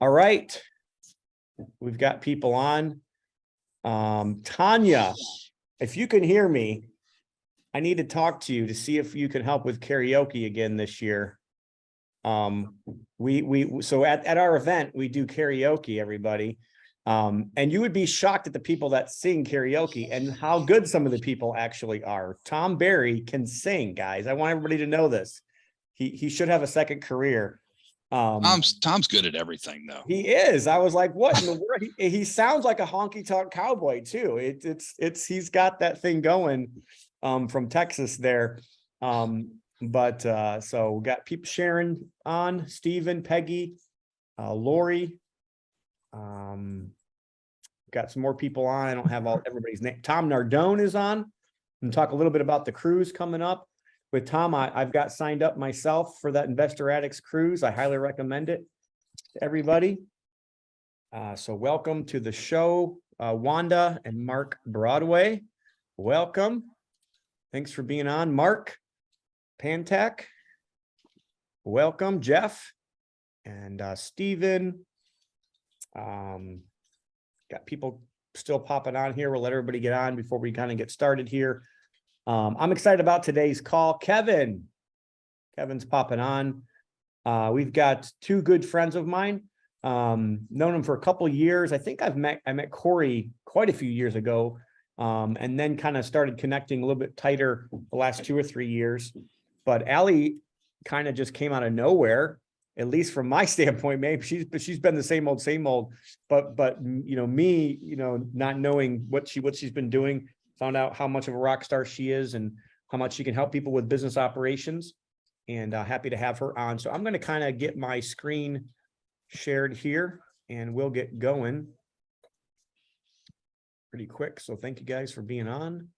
All right. We've got people on. Tanya, if you can hear me, I need to talk to you to see if you can help with karaoke again this year. So at our event, we do karaoke, everybody. And you would be shocked at the people that sing karaoke and how good some of the people actually are. Tom Barry can sing, guys. I want everybody to know this. He should have a second career. Tom's good at everything, though. He is. I was like, what in the world? He sounds like a honky tonk cowboy too. He's got that thing going from Texas there. So we got people Sharon on, Stephen, Peggy, Lori. Got some more people on. I don't have everybody's name. Tom Nardone is on. And talk a little bit about the cruise coming up. With Tom, I've got signed up myself for that Investor Addicts cruise. I highly recommend it to everybody. So welcome to the show, Wanda and Mark Broadway. Welcome. Thanks for being on. Mark Pantak. Welcome, Jeff and Stephen. Got people still popping on here. We'll let everybody get on before we kind of get started here. I'm excited about today's call. Kevin's popping on. We've got two good friends of mine. Known them for a couple of years. I think I met Corey quite a few years ago. And then kind of started connecting a little bit tighter the last 2 or 3 years. But Alie kind of just came out of nowhere, at least from my standpoint. Maybe she's been the same old, but me, not knowing what she's been doing, found out how much of a rock star she is and how much she can help people with business operations, and happy to have her on. So I'm going to kind of get my screen shared here and we'll get going pretty quick. So thank you guys for being on.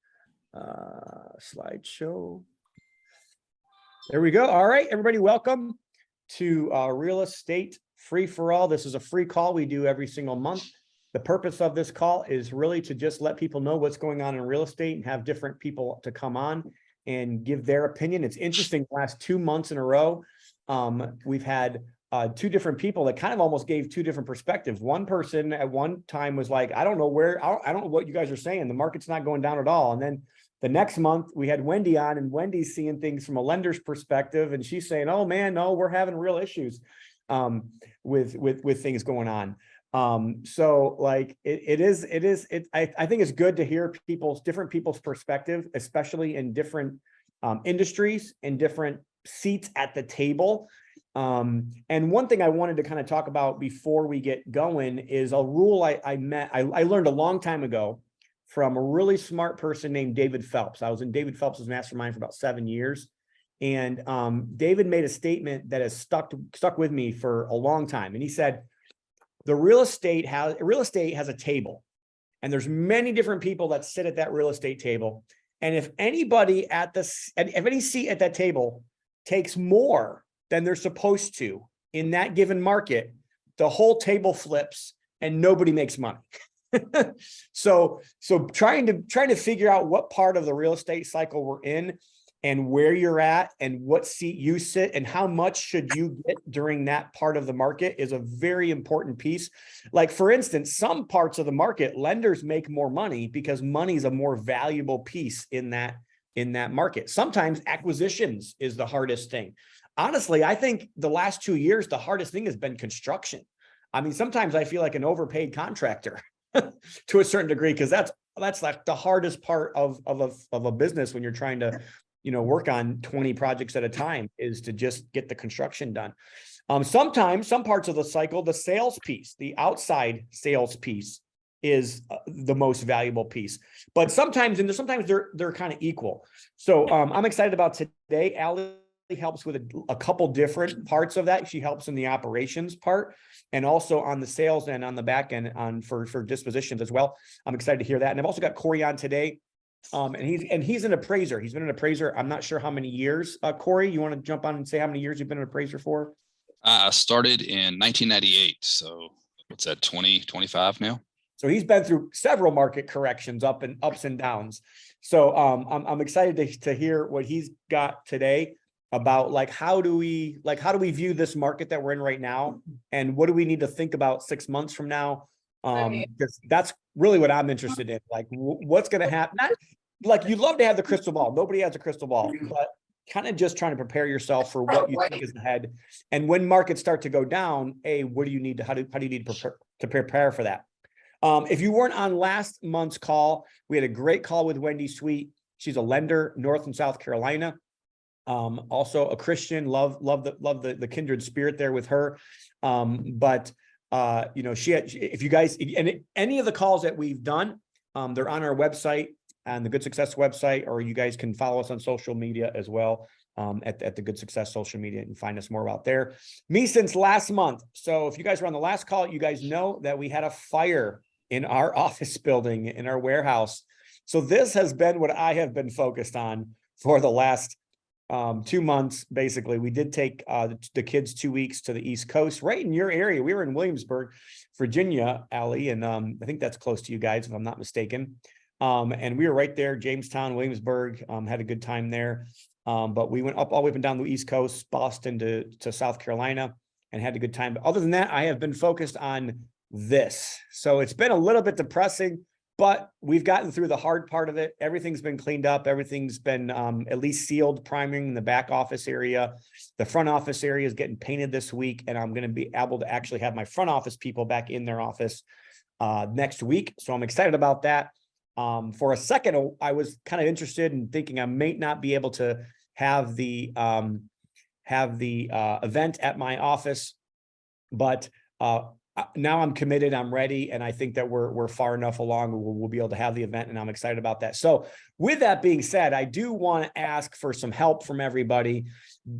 Slideshow. There we go. All right, everybody, welcome to Real Estate Free for All. This is a free call we do every single month. The purpose of this call is really to just let people know what's going on in real estate and have different people to come on and give their opinion. It's interesting, the last 2 months in a row, we've had two different people that kind of almost gave two different perspectives. One person at one time was like, I don't know what you guys are saying. The market's not going down at all. And then the next month we had Wendy on, and Wendy's seeing things from a lender's perspective. And she's saying, oh man, no, we're having real issues with things going on. So like I think it's good to hear different people's perspective, especially in different industries and different seats at the table. And one thing I wanted to kind of talk about before we get going is a rule I learned a long time ago from a really smart person named David Phelps. I was in David Phelps's mastermind for about 7 years. And David made a statement that has stuck with me for a long time. And he said, real estate has a table, and there's many different people that sit at that real estate table. And if anybody if any seat at that table takes more than they're supposed to in that given market, the whole table flips and nobody makes money. So trying to figure out what part of the real estate cycle we're in and where you're at and what seat you sit and how much should you get during that part of the market is a very important piece. Like, for instance, some parts of the market, lenders make more money because money is a more valuable piece in that market. Sometimes acquisitions is the hardest thing. Honestly, I think the last 2 years, the hardest thing has been construction. I mean, sometimes I feel like an overpaid contractor to a certain degree, because that's like the hardest part of a business when you're trying to work on 20 projects at a time, is to just get the construction done. Sometimes, some parts of the cycle, the sales piece, the outside sales piece is the most valuable piece. But sometimes they're kind of equal. So I'm excited about today. Alie helps with a couple different parts of that. She helps in the operations part and also on the sales and on the back end for dispositions as well. I'm excited to hear that. And I've also got Corey on today. And he's an appraiser. He's been an appraiser. I'm not sure how many years. Corey, you want to jump on and say how many years you've been an appraiser for? I started in 1998. So what's that, 25 now? So he's been through several market corrections, ups and downs. So I'm excited to hear what he's got today. about like, how do we view this market that we're in right now? And what do we need to think about 6 months from now? Because that's really what I'm interested in. Like what's going to happen? Not like you'd love to have the crystal ball. Nobody has a crystal ball, but kind of just trying to prepare yourself for what you think is ahead. And when markets start to go down, what do you need to, how do you need to prepare for that? If you weren't on last month's call, we had a great call with Wendy Sweet. She's a lender, North and South Carolina. Also a Christian, love the kindred spirit there with her. But you know, if you guys, and any of the calls that we've done, they're on our website, on the Good Success website, or you guys can follow us on social media as well, at the Good Success social media, and find us more out there. Me since last month. So if you guys were on the last call, you guys know that we had a fire in our office building, in our warehouse. So this has been what I have been focused on for the last 2 months. Basically, we did take the kids 2 weeks to the East Coast, right in your area. We were in Williamsburg, Virginia, Alie, and I think that's close to you guys, if I'm not mistaken. And we were right there, Jamestown, Williamsburg, had a good time there. But we went up all the way up and down the East Coast, Boston to South Carolina, and had a good time. But other than that, I have been focused on this. So it's been a little bit depressing, but we've gotten through the hard part of it. Everything's been cleaned up. Everything's been at least sealed, priming in the back office area. The front office area is getting painted this week, and I'm going to be able to actually have my front office people back in their office next week. So I'm excited about that. For a second, I was kind of interested in thinking I may not be able to have the event at my office, but now I'm committed, I'm ready, and I think that we're far enough along. We'll be able to have the event, and I'm excited about that. So with that being said, I do want to ask for some help from everybody,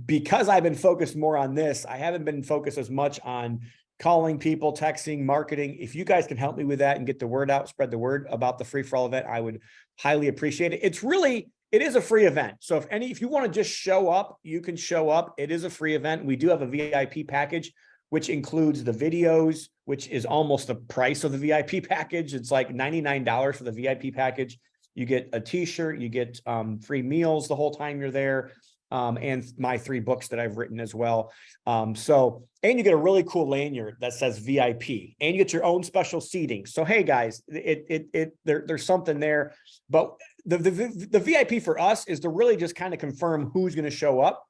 because I've been focused more on this. I haven't been focused as much on calling people, texting, marketing. If you guys can help me with that and get the word out, spread the word about the Free For All event, I would highly appreciate it. It is a free event. So if you want to just show up, you can show up. It is a free event. We do have a VIP package, which includes the videos, which is almost the price of the VIP package. It's like $99 for the VIP package. You get a t-shirt, you get free meals the whole time you're there, and my 3 books that I've written as well. And you get a really cool lanyard that says VIP, and you get your own special seating. So, hey guys, there's something there, but the VIP for us is to really just kind of confirm who's going to show up.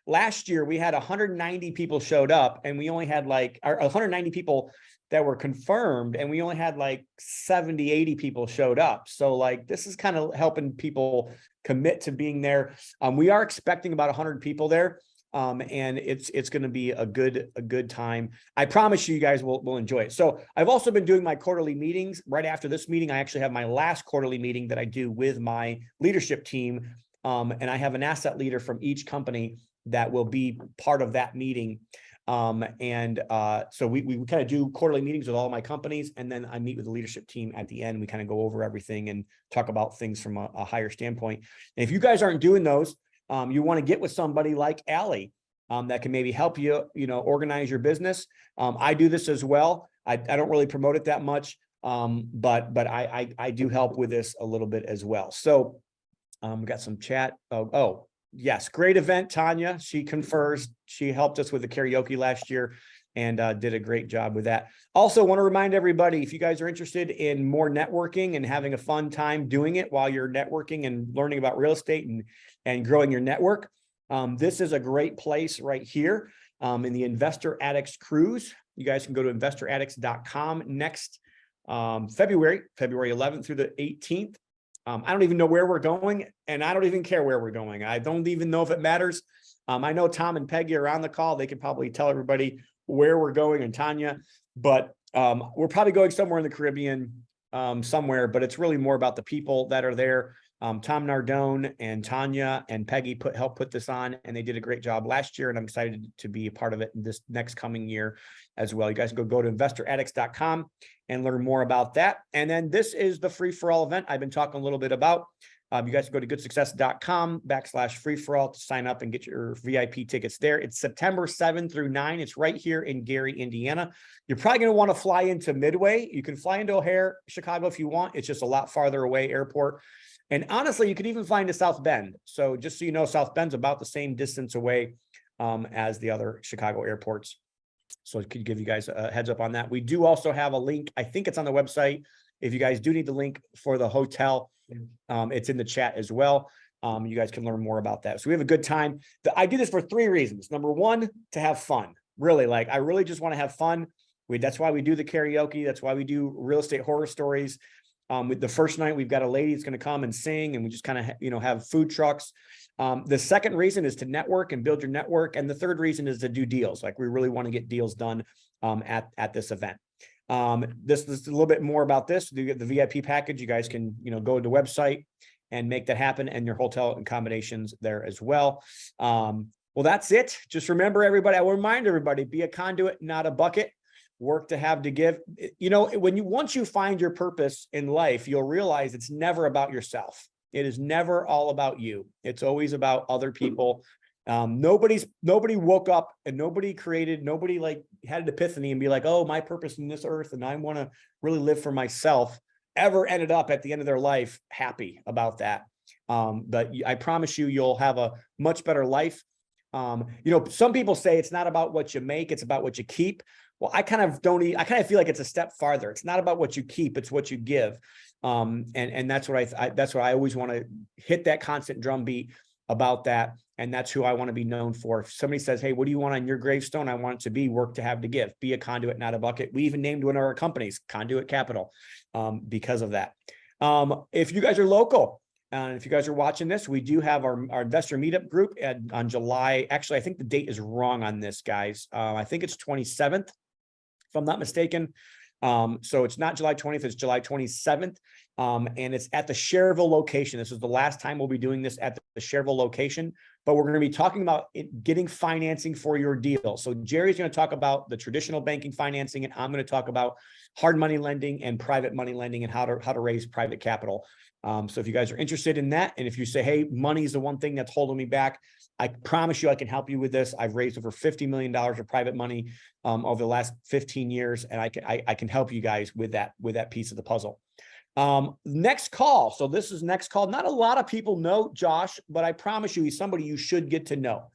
Last year, we had 190 people showed up, and we only had 190 people that were confirmed, and we only had like 70, 80 people showed up. So like, this is kind of helping people commit to being there. We are expecting about 100 people there. And it's going to be a good time. I promise you guys will enjoy it. So I've also been doing my quarterly meetings. Right after this meeting, I actually have my last quarterly meeting that I do with my leadership team. And I have an asset leader from each company that will be part of that meeting. So we kind of do quarterly meetings with all my companies, and then I meet with the leadership team at the end. We kind of go over everything and talk about things from a higher standpoint. And if you guys aren't doing those, you want to get with somebody like Alie, that can maybe help you, organize your business. I do this as well. I don't really promote it that much, but I do help with this a little bit as well. So we got some chat. Oh, yes, great event, Tanya. She confers. She helped us with the karaoke last year and did a great job with that. Also want to remind everybody, if you guys are interested in more networking and having a fun time doing it while you're networking and learning about real estate and growing your network, this is a great place right here in the Investor Addicts Cruise. You guys can go to investoraddicts.com next February 11th through the 18th. I don't even know where we're going, and I don't even care where we're going. I don't even know if it matters. I know Tom and Peggy are on the call. They can probably tell everybody where we're going, and Tanya, but we're probably going somewhere in the Caribbean, somewhere, but it's really more about the people that are there. Tom Nardone and Tanya and Peggy helped put this on, and they did a great job last year, and I'm excited to be a part of it in this next coming year as well. You guys can go to investoraddicts.com and learn more about that. And then this is the Free For All event I've been talking a little bit about. You guys can go to goodsuccess.com/free-for-all to sign up and get your VIP tickets there. It's September 7 through 9. It's right here in Gary, Indiana. You're probably going to want to fly into Midway. You can fly into O'Hare, Chicago if you want. It's just a lot farther away airport. And honestly, you could even find a South Bend. So just so you know, South Bend's about the same distance away as the other Chicago airports. So I could give you guys a heads up on that. We do also have a link. I think it's on the website. If you guys do need the link for the hotel, it's in the chat as well. You guys can learn more about that. So we have a good time. I do this for 3 reasons. Number 1, to have fun. Really, like, I really just want to have fun. That's why we do the karaoke. That's why we do real estate horror stories. With the first night, we've got a lady that's going to come and sing, and we just kind of, have food trucks. The second reason is to network and build your network. And the third reason is to do deals. Like, we really want to get deals done at this event. This is a little bit more about this. You get the VIP package. You guys can, go to the website and make that happen, and your hotel accommodations there as well. Well, that's it. Just remember, everybody, I will remind everybody, be a conduit, not a bucket. Work to have to give. Once you find your purpose in life, you'll realize it's never about yourself. It is never all about you. It's always about other people. Nobody woke up and nobody had an epiphany and be like, oh, my purpose in this earth, and I want to really live for myself, ever ended up at the end of their life happy about that. But I promise you, you'll have a much better life. Some people say it's not about what you make, it's about what you keep. Well, I kind of feel like it's a step farther. It's not about what you keep, it's what you give. And that's what that's what I always want to hit, that constant drumbeat about that. And that's who I want to be known for. If somebody says, hey, what do you want on your gravestone? I want it to be work to have to give, be a conduit, not a bucket. We even named one of our companies Conduit Capital because of that. If you guys are local, and if you guys are watching this, we do have our investor meetup group on July. Actually, I think the date is wrong on this, guys. I think it's 27th, if I'm not mistaken. So it's not July 20th, it's July 27th. And it's at the Cherville location. This is the last time we'll be doing this at the Cherville location, but we're going to be talking about getting financing for your deal. So Jerry's going to talk about the traditional banking financing, and I'm going to talk about hard money lending and private money lending and how to raise private capital. So if you guys are interested in that, and if you say, hey, money is the one thing that's holding me back, I promise you I can help you with this. I've raised over $50 million of private money over the last 15 years, and I can help you guys with that piece of the puzzle. Next call. So this is next call. Not a lot of people know Josh, but I promise you, he's somebody you should get to know.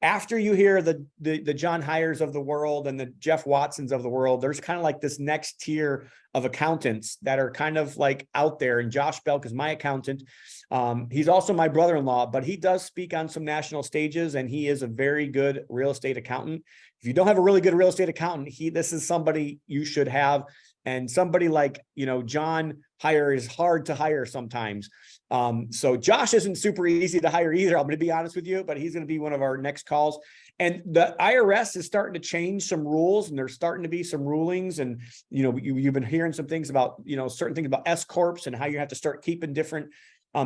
After you hear the John Hyers of the world and the Jeff Watsons of the world, there's kind of like this next tier of accountants that are kind of like out there. And Josh Belk is my accountant. He's also my brother-in-law, but he does speak on some national stages, and he is a very good real estate accountant. If you don't have a really good real estate accountant, this is somebody you should have. And somebody like, John Hire is hard to hire sometimes. So Josh isn't super easy to hire either. I'm going to be honest with you, but he's going to be one of our next calls. And the IRS is starting to change some rules, and there's starting to be some rulings. And, you've been hearing some things about, certain things about S corps and how you have to start keeping different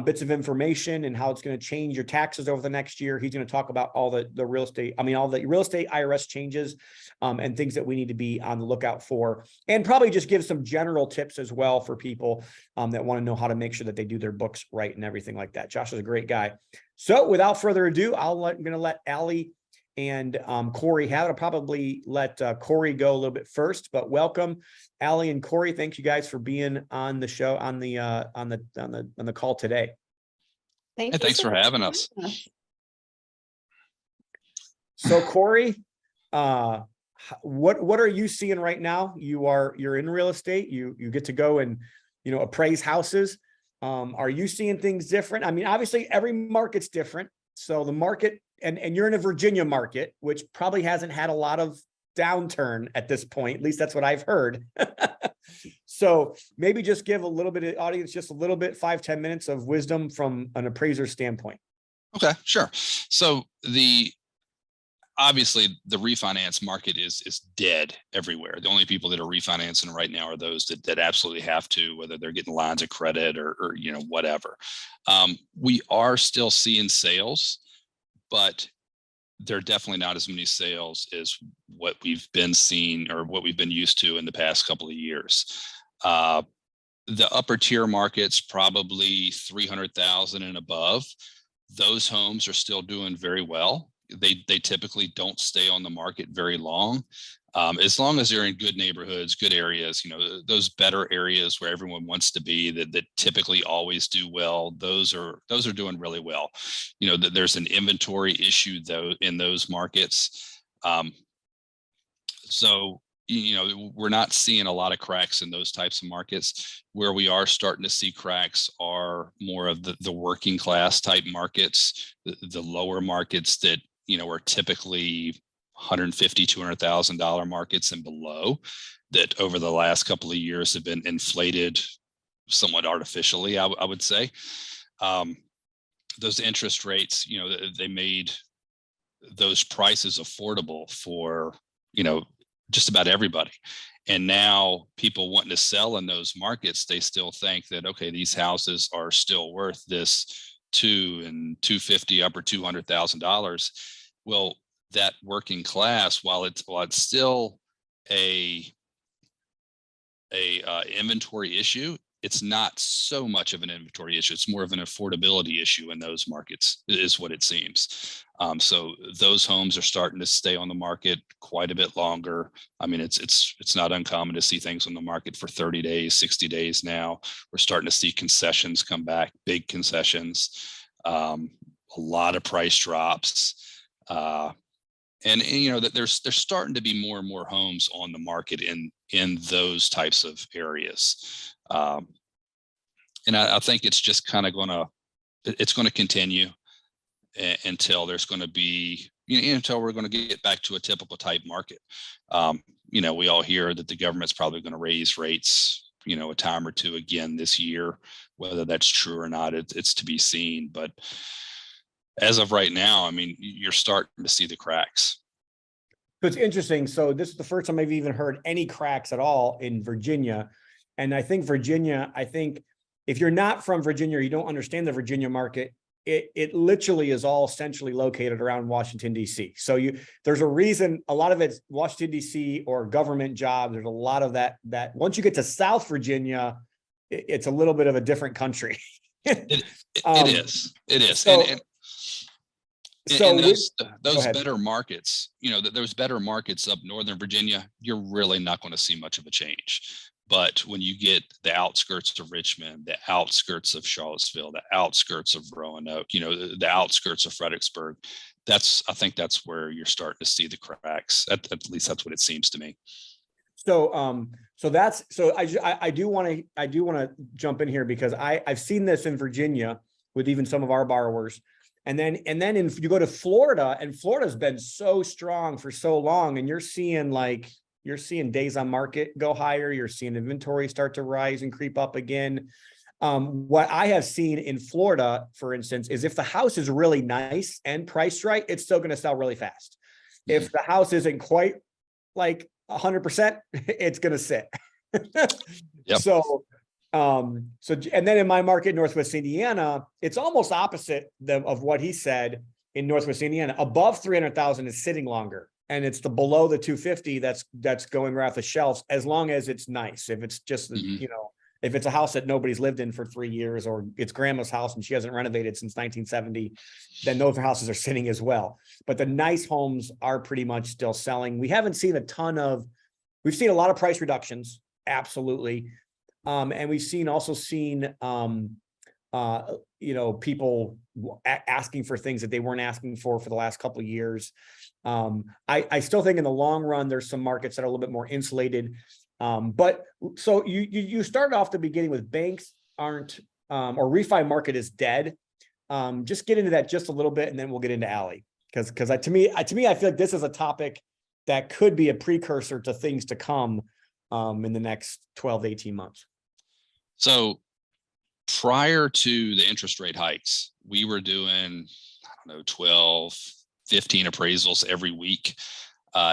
bits of information and how it's going to change your taxes over the next year. He's going to talk about all the real estate IRS changes and things that we need to be on the lookout for, and probably just give some general tips as well for people that want to know how to make sure that they do their books right and everything like that. Josh is a great guy. So without further ado, I'm going to let Alie and Corey have it. I'll probably let Corey go a little bit first, but welcome, Alie and Corey. Thank you guys for being on the show, on the call today. Thanks for having us. So Corey, what are you seeing right now? You're in real estate. You get to go and appraise houses. Are you seeing things different? I mean, obviously every market's different. So the market, and you're in a Virginia market, which probably hasn't had a lot of downturn at this point. At least that's what I've heard. So maybe just give a little bit of audience, just a little bit, 5-10 minutes of wisdom from an appraiser standpoint. Okay, sure. So obviously the refinance market is dead everywhere. The only people that are refinancing right now are those that absolutely have to, whether they're getting lines of credit or whatever. We are still seeing sales, but they're definitely not as many sales as what we've been seeing or what we've been used to in the past couple of years. The upper tier markets, probably 300,000 and above, those homes are still doing very well. They typically don't stay on the market very long. As long as they're in good neighborhoods, good areas, those better areas where everyone wants to be, that typically always do well. Those are doing really well. That there's an inventory issue though in those markets. So we're not seeing a lot of cracks in those types of markets. Where we are starting to see cracks are more of the working class type markets, the lower markets that are typically $150,000, $200,000 markets and below, that over the last couple of years have been inflated somewhat artificially, I would say. Those interest rates, they made those prices affordable for just about everybody. And now people wanting to sell in those markets, they still think that, okay, these houses are still worth this $250,000 upper $200,000. Well, that working class, while it's still a inventory issue, it's not so much of an inventory issue. It's more of an affordability issue in those markets, is what it seems. So those homes are starting to stay on the market quite a bit longer. I mean, it's not uncommon to see things on the market for 30 days, 60 days now. We're starting to see concessions come back, big concessions, a lot of price drops. And that there's starting to be more and more homes on the market in those types of areas. And I think it's just kind of going to continue until there's going to be, until we're going to get back to a typical type market. We all hear that the government's probably going to raise rates, a time or two again this year. Whether that's true or not, it's to be seen. But as of right now, I mean, you're starting to see the cracks. So it's interesting. So this is the first time I've even heard any cracks at all in Virginia. And I think Virginia, if you're not from Virginia, or you don't understand the Virginia market, it literally is all centrally located around Washington, D.C. So there's a reason, a lot of it's Washington, D.C. or government jobs. There's a lot of that once you get to South Virginia, it's a little bit of a different country. It is. So, and those better markets, those better markets up Northern Virginia, you're really not going to see much of a change. But when you get the outskirts of Richmond, the outskirts of Charlottesville, the outskirts of Roanoke, the outskirts of Fredericksburg, I think that's where you're starting to see the cracks. At least that's what it seems to me. So, I do want to jump in here because I've seen this in Virginia with even some of our borrowers. And then if you go to Florida, and Florida's been so strong for so long, and you're seeing days on market go higher. You're seeing inventory start to rise and creep up again. What I have seen in Florida, for instance, is if the house is really nice and priced right, it's still going to sell really fast. Mm-hmm. If the house isn't quite like 100%, it's going to sit. Yep. So, and then in my market, Northwest Indiana, it's almost opposite of what he said in Northwest Indiana. Above 300,000 is sitting longer. And it's the below the 250 that's going right off the shelves, as long as it's nice. If it's just, mm-hmm. If it's a house that nobody's lived in for 3 years, or it's grandma's house and she hasn't renovated since 1970, then those houses are sitting as well. But the nice homes are pretty much still selling. We haven't seen we've seen a lot of price reductions. Absolutely. And we've also seen people asking for things that they weren't asking for the last couple of years. I still think in the long run, there's some markets that are a little bit more insulated. But so you started off the beginning with banks aren't, or refi market is dead. Just get into that just a little bit, and then we'll get into Alie. Because to me, I feel like this is a topic that could be a precursor to things to come in the next 12 to 18 months. So prior to the interest rate hikes, we were doing, 12, 15 appraisals every week.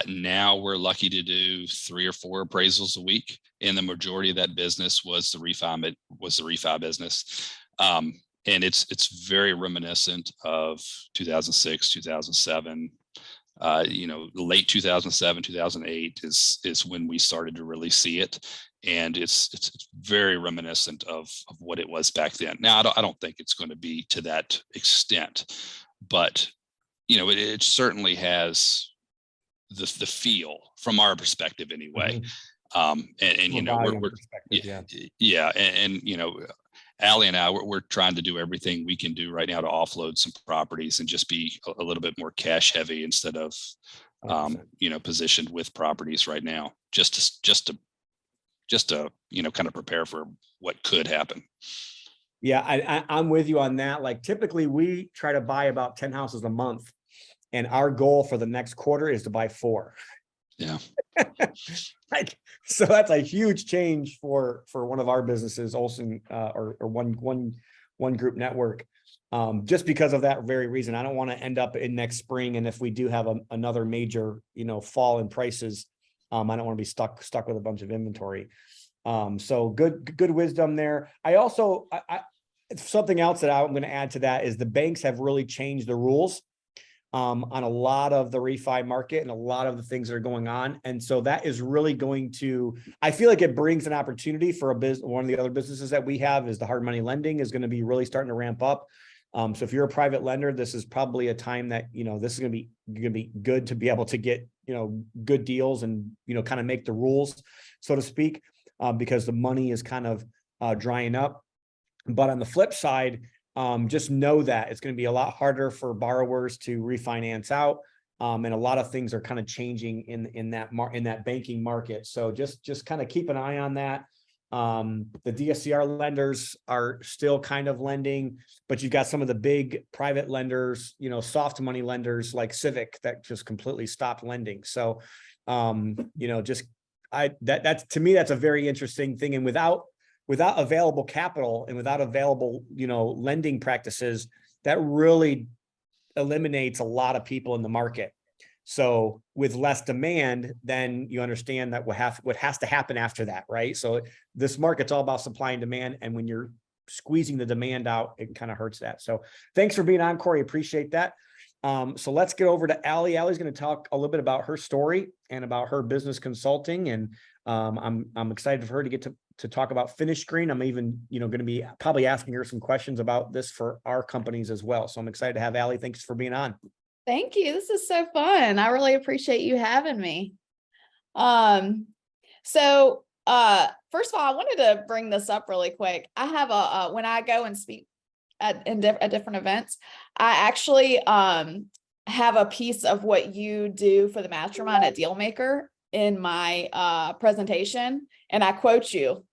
Now we're lucky to do 3 or 4 appraisals a week, and the majority of that business was the refi business. And it's very reminiscent of 2006, 2007. Late 2007, 2008 is when we started to really see it. And it's very reminiscent of what it was back then. Now, I don't think it's going to be to that extent, but it certainly has the feel from our perspective anyway. From You a know, volume we're perspective, yeah. yeah, and you know, Alie and I, we're trying to do everything we can do right now to offload some properties and just be a little bit more cash heavy instead of, 100%. you know, positioned with properties right now, just to, you know, kind of prepare for what could happen. Yeah, I'm with you on that. Like typically we try to buy about 10 houses a month, and our goal for the next quarter is to buy 4. Yeah. Like, so that's a huge change for one of our businesses, Olson, or one group network. Just because of that very reason. I don't want to end up in next spring, and if we do have another major, you know, fall in prices, I don't want to be stuck with a bunch of inventory. So good wisdom there. I also, something else that I'm going to add to that is the banks have really changed the rules on a lot of the refi market and a lot of the things that are going on. And so that is really going to, I feel like it brings an opportunity for one of the other businesses that we have is the hard money lending is going to be really starting to ramp up. So if you're a private lender, this is probably a time that, you know, this is going to be good to be able to get, you know, good deals and, you know, kind of make the rules, so to speak, because the money is kind of drying up. But on the flip side, just know that it's going to be a lot harder for borrowers to refinance out. And a lot of things are kind of changing in that banking market. So just kind of keep an eye on that. The DSCR lenders are still kind of lending, but you've got some of the big private lenders, you know, soft money lenders like Civic that just completely stopped lending. So, you know, that's to me, that's a very interesting thing. And without available capital and without available, you know, lending practices, that really eliminates a lot of people in the market. So with less demand, then you understand that what has to happen after that, right? So this market's all about supply and demand. And when you're squeezing the demand out, it kind of hurts that. So thanks for being on, Corey. Appreciate that. So let's get over to Alie. Allie's going to talk a little bit about her story and about her business consulting. And I'm excited for her to get to talk about Finish Screen. I'm even, you know, going to be probably asking her some questions about this for our companies as well. So I'm excited to have Alie. Thanks for being on. Thank you. This is so fun. I really appreciate you having me. So first of all, I wanted to bring this up really quick. I have when I go and speak at different events, I actually have a piece of what you do for the mastermind at Dealmaker in my presentation, and I quote you.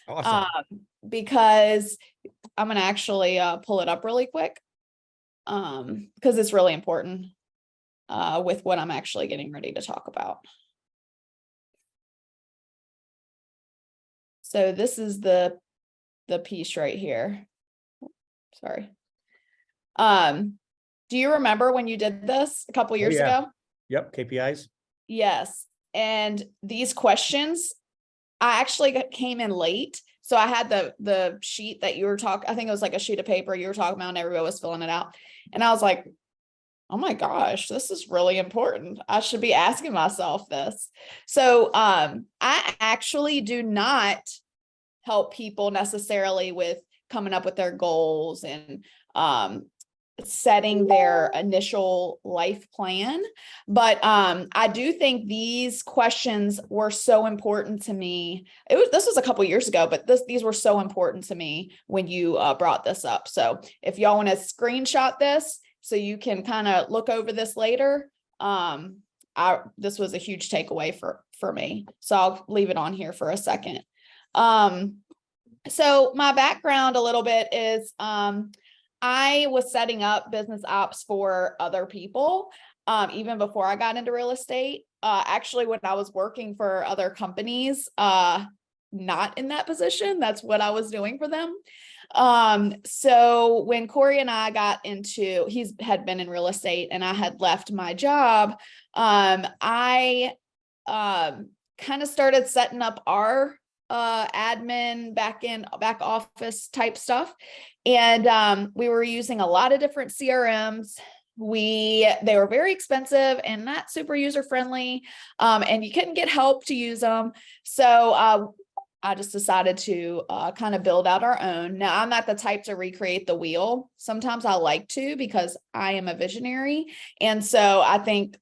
Awesome. Because I'm going to actually pull it up really quick. Because it's really important with what I'm actually getting ready to talk about. So this is the piece right here. Sorry. Do you remember when you did this a couple years ago? Yep. KPIs. Yes. And these questions, I actually came in late. So I had the sheet that you were talking, I think it was like a sheet of paper you were talking about and everybody was filling it out. And I was like, oh my gosh, this is really important. I should be asking myself this. So I actually do not help people necessarily with coming up with their goals and setting their initial life plan. But I do think these questions were so important to me. This was a couple years ago, but these were so important to me when you brought this up. So if y'all want to screenshot this so you can kind of look over this later, this was a huge takeaway for me. So I'll leave it on here for a second. So my background a little bit is I was setting up business ops for other people, even before I got into real estate. Actually, when I was working for other companies, not in that position, that's what I was doing for them. So when Corey and I got into, had been in real estate and I had left my job, I kind of started setting up our admin back office type stuff. And we were using a lot of different CRMs. They were very expensive and not super user friendly. And you couldn't get help to use them. So I just decided to kind of build out our own. Now, I'm not the type to recreate the wheel. Sometimes I like to because I am a visionary. And so I think,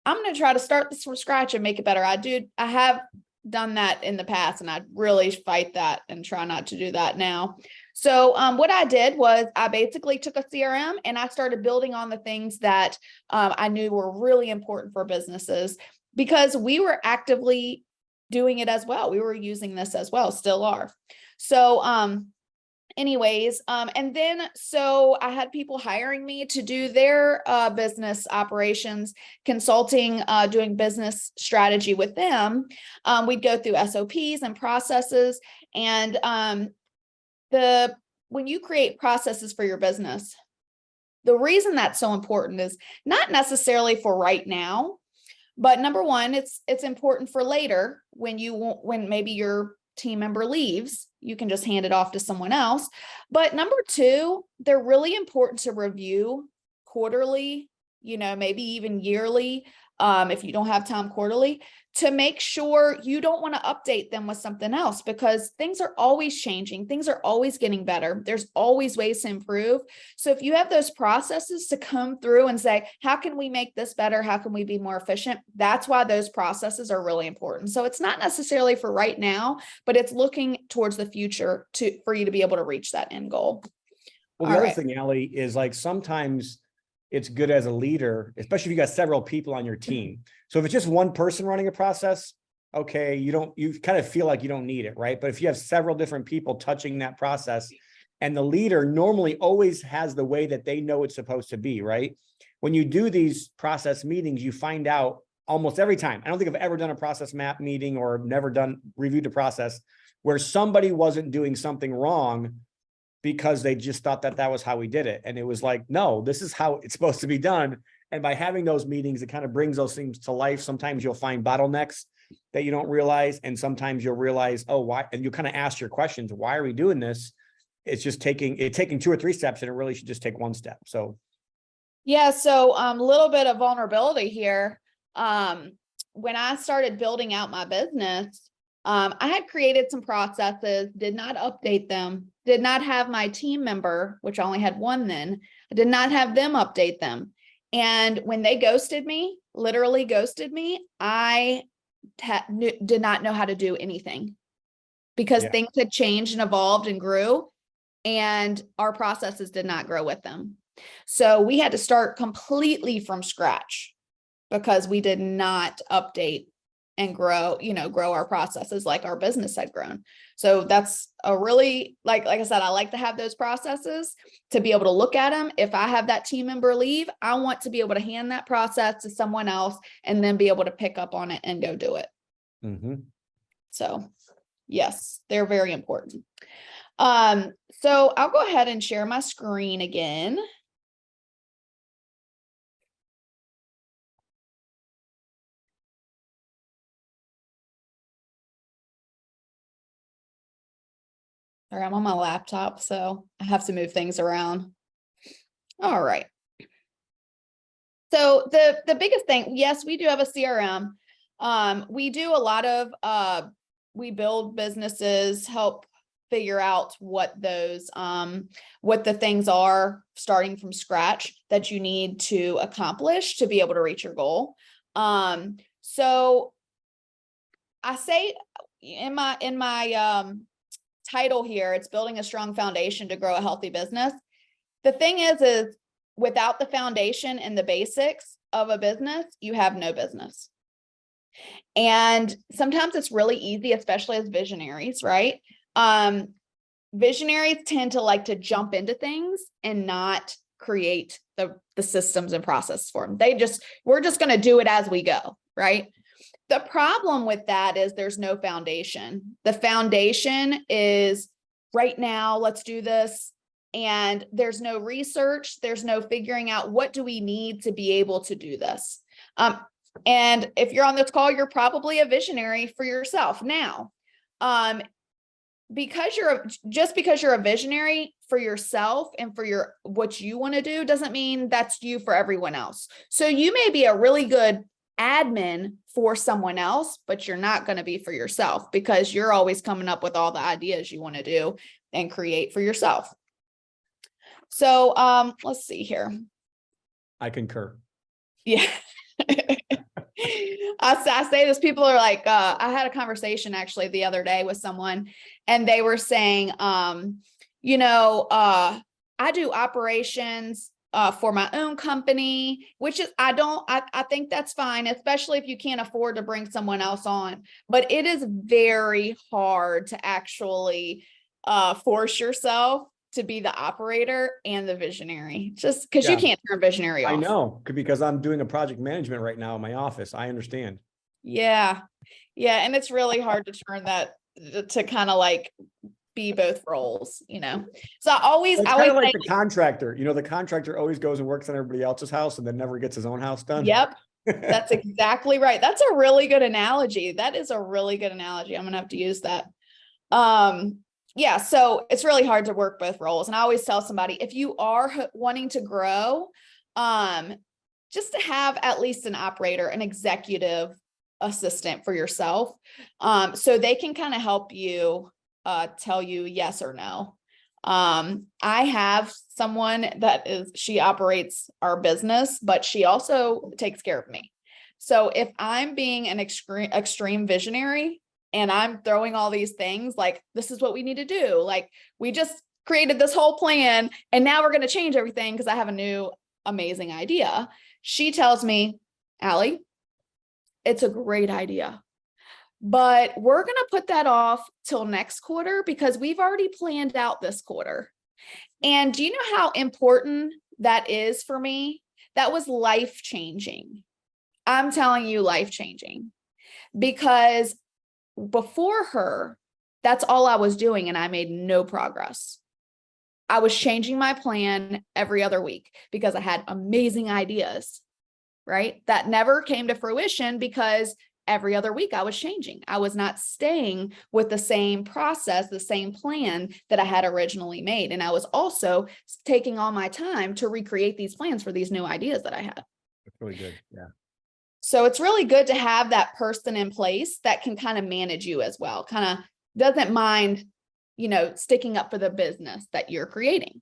I'm going to try to start this from scratch and make it better. I have done that in the past, and I really fight that and try not to do that now. So what I did was I basically took a CRM and I started building on the things that I knew were really important for businesses, because we were actively doing it as well. We were using this as well, still are. So anyways, and then so I had people hiring me to do their business operations consulting, doing business strategy with them. We'd go through SOPs and processes, and when you create processes for your business, the reason that's so important is not necessarily for right now, but number one, it's important for later when maybe your team member leaves, you can just hand it off to someone else. But number two, they're really important to review quarterly, maybe even yearly, if you don't have time quarterly, to make sure you don't want to update them with something else, because things are always changing. Things are always getting better. There's always ways to improve. So if you have those processes to come through and say, how can we make this better? How can we be more efficient? That's why those processes are really important. So it's not necessarily for right now, but it's looking towards the future for you to be able to reach that end goal. Well, the other thing, Alie, is like sometimes it's good as a leader, especially if you got several people on your team. So if it's just one person running a process, okay, you kind of feel like you don't need it, right? But if you have several different people touching that process, and the leader normally always has the way that they know it's supposed to be, right? When you do these process meetings, you find out almost every time. I don't think I've ever done a process map meeting or reviewed the process where somebody wasn't doing something wrong because they just thought that that was how we did it. And it was like, no, this is how it's supposed to be done. And by having those meetings, it kind of brings those things to life. Sometimes you'll find bottlenecks that you don't realize. And sometimes you'll realize, oh, why? And you kind of ask your questions. Why are we doing this? It's just taking 2 or 3 steps, and it really should just take 1 step. So. Yeah. So a little bit of vulnerability here. When I started building out my business, I had created some processes, did not update them, did not have my team member, which I only had one then, I did not have them update them. And when they ghosted me, literally ghosted me, I did not know how to do anything, because things had changed and evolved and grew, and our processes did not grow with them. So we had to start completely from scratch, because we did not update and grow our processes like our business had grown. So that's a really, like I said, I like to have those processes to be able to look at them. If I have that team member leave, I want to be able to hand that process to someone else and then be able to pick up on it and go do it. Mm-hmm. So yes, they're very important. So I'll go ahead and share my screen again. Sorry, I'm on my laptop, so I have to move things around. All right. So the biggest thing, yes, we do have a CRM. We do a lot of, we build businesses, help figure out what the things are starting from scratch that you need to accomplish to be able to reach your goal. So I say in my title here, it's building a strong foundation to grow a healthy business. The thing is without the foundation and the basics of a business, you have no business. And sometimes it's really easy, especially as visionaries, right? Visionaries tend to like to jump into things and not create the systems and processes for them. We're just going to do it as we go, right? The problem with that is there's no foundation. The foundation is right now, let's do this. And there's no research. There's no figuring out what do we need to be able to do this. And if you're on this call, you're probably a visionary for yourself now. Because you're a visionary for yourself and for what you want to do doesn't mean that's you for everyone else. So you may be a really good admin for someone else, but you're not going to be for yourself, because you're always coming up with all the ideas you want to do and create for yourself. So let's see here. I concur. Yeah. I say this, people are like, I had a conversation actually the other day with someone, and they were saying, I do operations for my own company, which is, I think that's fine, especially if you can't afford to bring someone else on. But it is very hard to actually force yourself to be the operator and the visionary, just because you Yeah. can't turn visionary off. I know, because I'm doing a project management right now in my office. I understand. Yeah. Yeah. And it's really hard to turn that to kind of like be both roles, So I always It's kind of like say, the contractor, the contractor always goes and works on everybody else's house and then never gets his own house done. yep, that's exactly right. That's a really good analogy. That is a really good analogy. I'm gonna have to use that. Yeah, so it's really hard to work both roles. And I always tell somebody, if you are wanting to grow, just to have at least an operator, an executive assistant for yourself, so they can kind of help you tell you yes or no. I have someone she operates our business, but she also takes care of me. So if I'm being an extreme visionary and I'm throwing all these things, like, this is what we need to do. Like, we just created this whole plan and now we're going to change everything because I have a new amazing idea. She tells me, Alie, it's a great idea, but we're going to put that off till next quarter because we've already planned out this quarter. And do you know how important that is for me? That was life-changing. I'm telling you, life-changing, because before her, that's all I was doing and I made no progress. I was changing my plan every other week because I had amazing ideas, right? That never came to fruition because every other week I was changing. I was not staying with the same process, the same plan that I had originally made. And I was also taking all my time to recreate these plans for these new ideas that I had. That's really good. Yeah. So it's really good to have that person in place that can kind of manage you as well, kind of doesn't mind, sticking up for the business that you're creating.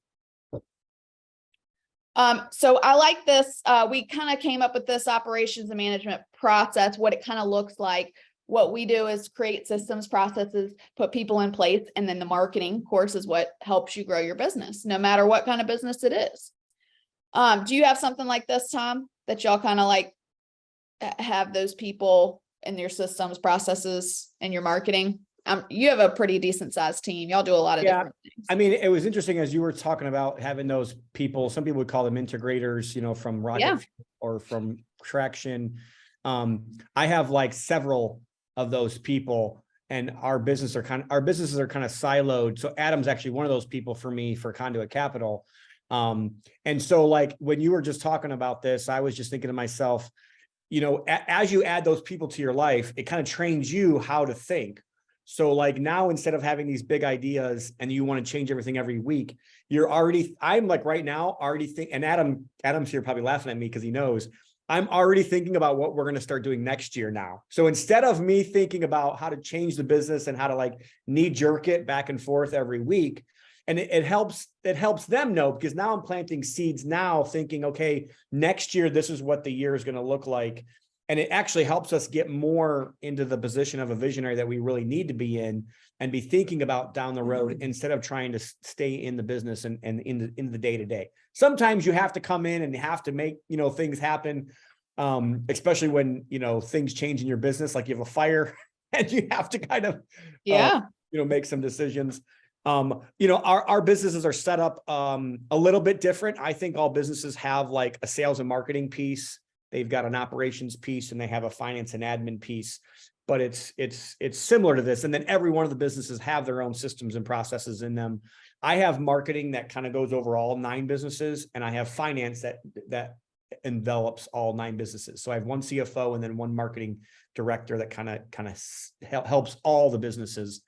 So I like this. We kind of came up with this operations and management process, what it kind of looks like. What we do is create systems, processes, put people in place, and then the marketing, of course, is what helps you grow your business, no matter what kind of business it is. Do you have something like this, Tom, that y'all kind of like have those people in your systems, processes, and your marketing? You have a pretty decent sized team. Y'all do a lot of different things. I mean, it was interesting as you were talking about having those people. Some people would call them integrators, from Rocket or from Traction. I have like several of those people, and our businesses are kind of siloed. So Adam's actually one of those people for me for Conduit Capital. And so like when you were just talking about this, I was just thinking to myself, as you add those people to your life, it kind of trains you how to think. So like now, instead of having these big ideas and you want to change everything every week, I'm like right now already and Adam's here probably laughing at me because he knows I'm already thinking about what we're going to start doing next year now. So instead of me thinking about how to change the business and how to like knee jerk it back and forth every week, and it helps them know, because now I'm planting seeds now thinking, okay, next year, this is what the year is going to look like. And it actually helps us get more into the position of a visionary that we really need to be in and be thinking about down the road instead of trying to stay in the business and in the day to day. Sometimes you have to come in and you have to make, things happen, especially when, things change in your business, like you have a fire and you have to kind of, make some decisions. Our businesses are set up a little bit different. I think all businesses have like a sales and marketing piece. They've got an operations piece and they have a finance and admin piece, but it's similar to this. And then every one of the businesses have their own systems and processes in them. I have marketing that kind of goes over all 9 businesses, and I have finance that envelops all 9 businesses. So I have one CFO and then one marketing director that kind of helps all the businesses,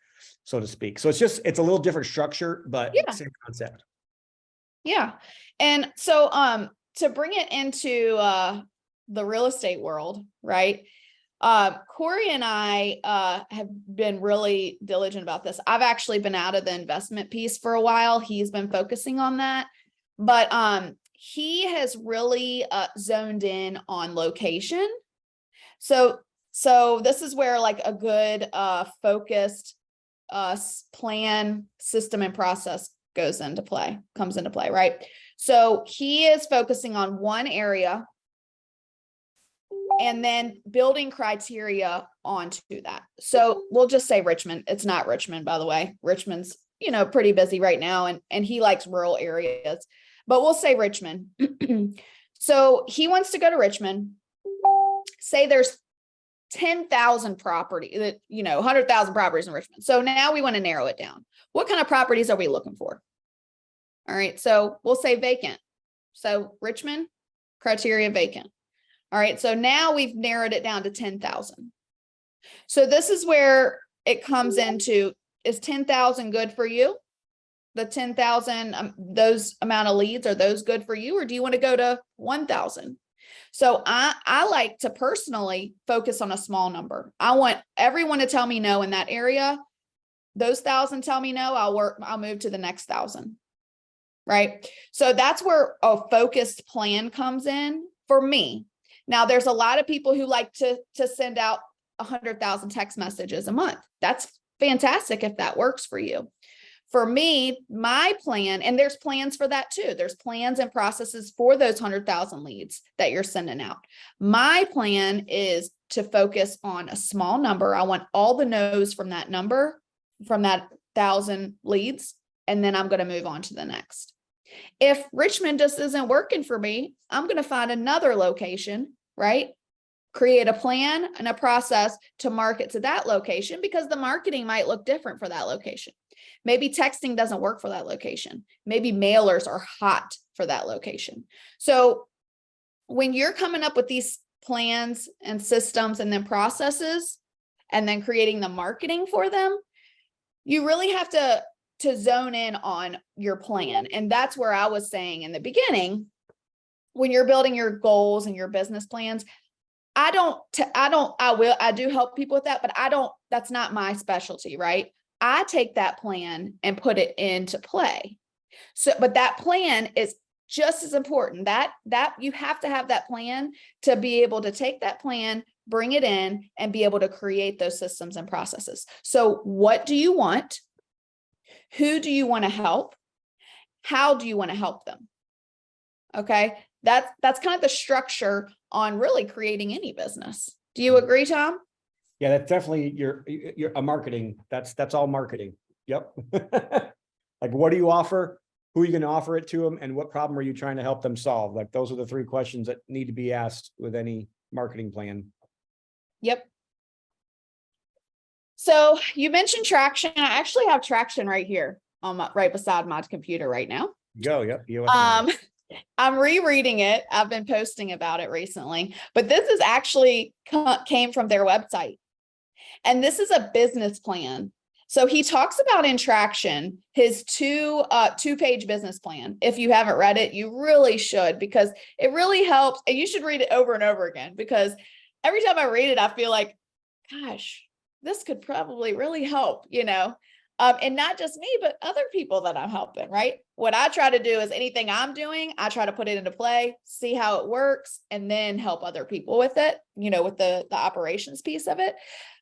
so to speak. So it's a little different structure, but same concept. Yeah. And so to bring it into the real estate world, right? Corey and I have been really diligent about this. I've actually been out of the investment piece for a while. He's been focusing on that, but he has really zoned in on location. So So this is where like a good focused plan, system, and process comes into play, right? So he is focusing on one area and then building criteria onto that. So we'll just say Richmond. It's not Richmond, by the way. Richmond's, pretty busy right now, and he likes rural areas, but we'll say Richmond. So he wants to go to Richmond. Say there's 10,000 property that, 100,000 properties in Richmond. So now we want to narrow it down. What kind of properties are we looking for? All right. So we'll say vacant. So Richmond, criteria vacant. All right. So now we've narrowed it down to 10,000. So this is where it comes into, is 10,000 good for you? The 10,000, those amount of leads, are those good for you? Or do you want to go to 1,000? So I like to personally focus on a small number. I want everyone to tell me no in that area. Those 1,000 tell me no, I'll move to the next 1,000. Right. So that's where a focused plan comes in for me. Now, there's a lot of people who like to send out 100,000 text messages a month. That's fantastic if that works for you. For me, my plan, and there's plans for that too. There's plans and processes for those 100,000 leads that you're sending out. My plan is to focus on a small number. I want all the no's from that number, from that 1,000 leads, and then I'm going to move on to the next. If Richmond just isn't working for me, I'm going to find another location, right? Create a plan and a process to market to that location, because the marketing might look different for that location. Maybe texting doesn't work for that location. Maybe mailers are hot for that location. So when you're coming up with these plans and systems and then processes, and then creating the marketing for them, you really have to zone in on your plan. And that's where I was saying in the beginning, when you're building your goals and your business plans, I do help people with that, but that's not my specialty, right? I take that plan and put it into play. So, but that plan is just as important. That you have to have that plan to be able to take that plan, bring it in, and be able to create those systems and processes. So what do you want? Who do you want to help? How do you want to help them? Okay. That's kind of the structure on really creating any business. Do you agree, Tom? Yeah, that's definitely you're a marketing. That's all marketing. Yep. Like, what do you offer? Who are you going to offer it to them? And what problem are you trying to help them solve? Like, those are the three questions that need to be asked with any marketing plan. Yep. So you mentioned traction. I actually have traction right here right beside my computer right now. Go. Yep. I'm rereading it. I've been posting about it recently, but this is actually came from their website. And this is a business plan. So he talks about in Traction, his two-page business plan. If you haven't read it, you really should, because it really helps. And you should read it over and over again, because every time I read it, I feel like, gosh, this could probably really help, and not just me, but other people that I'm helping, right? What I try to do is anything I'm doing, I try to put it into play, see how it works, and then help other people with it, with the operations piece of it.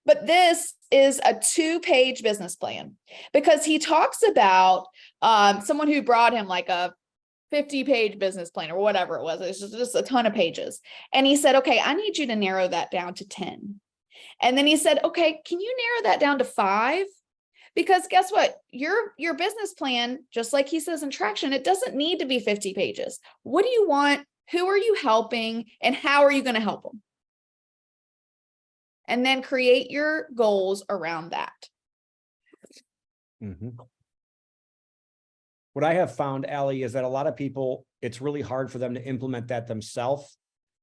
But this is a two-page business plan, because he talks about someone who brought him like a 50-page business plan or whatever it was. It's just a ton of pages. And he said, okay, I need you to narrow that down to 10. And then he said, okay, can you narrow that down to 5? Because guess what? Your business plan, just like he says in Traction, it doesn't need to be 50 pages. What do you want? Who are you helping? And how are you going to help them? And then create your goals around that. Mm-hmm. What I have found, Alie, is that a lot of people, it's really hard for them to implement that themselves,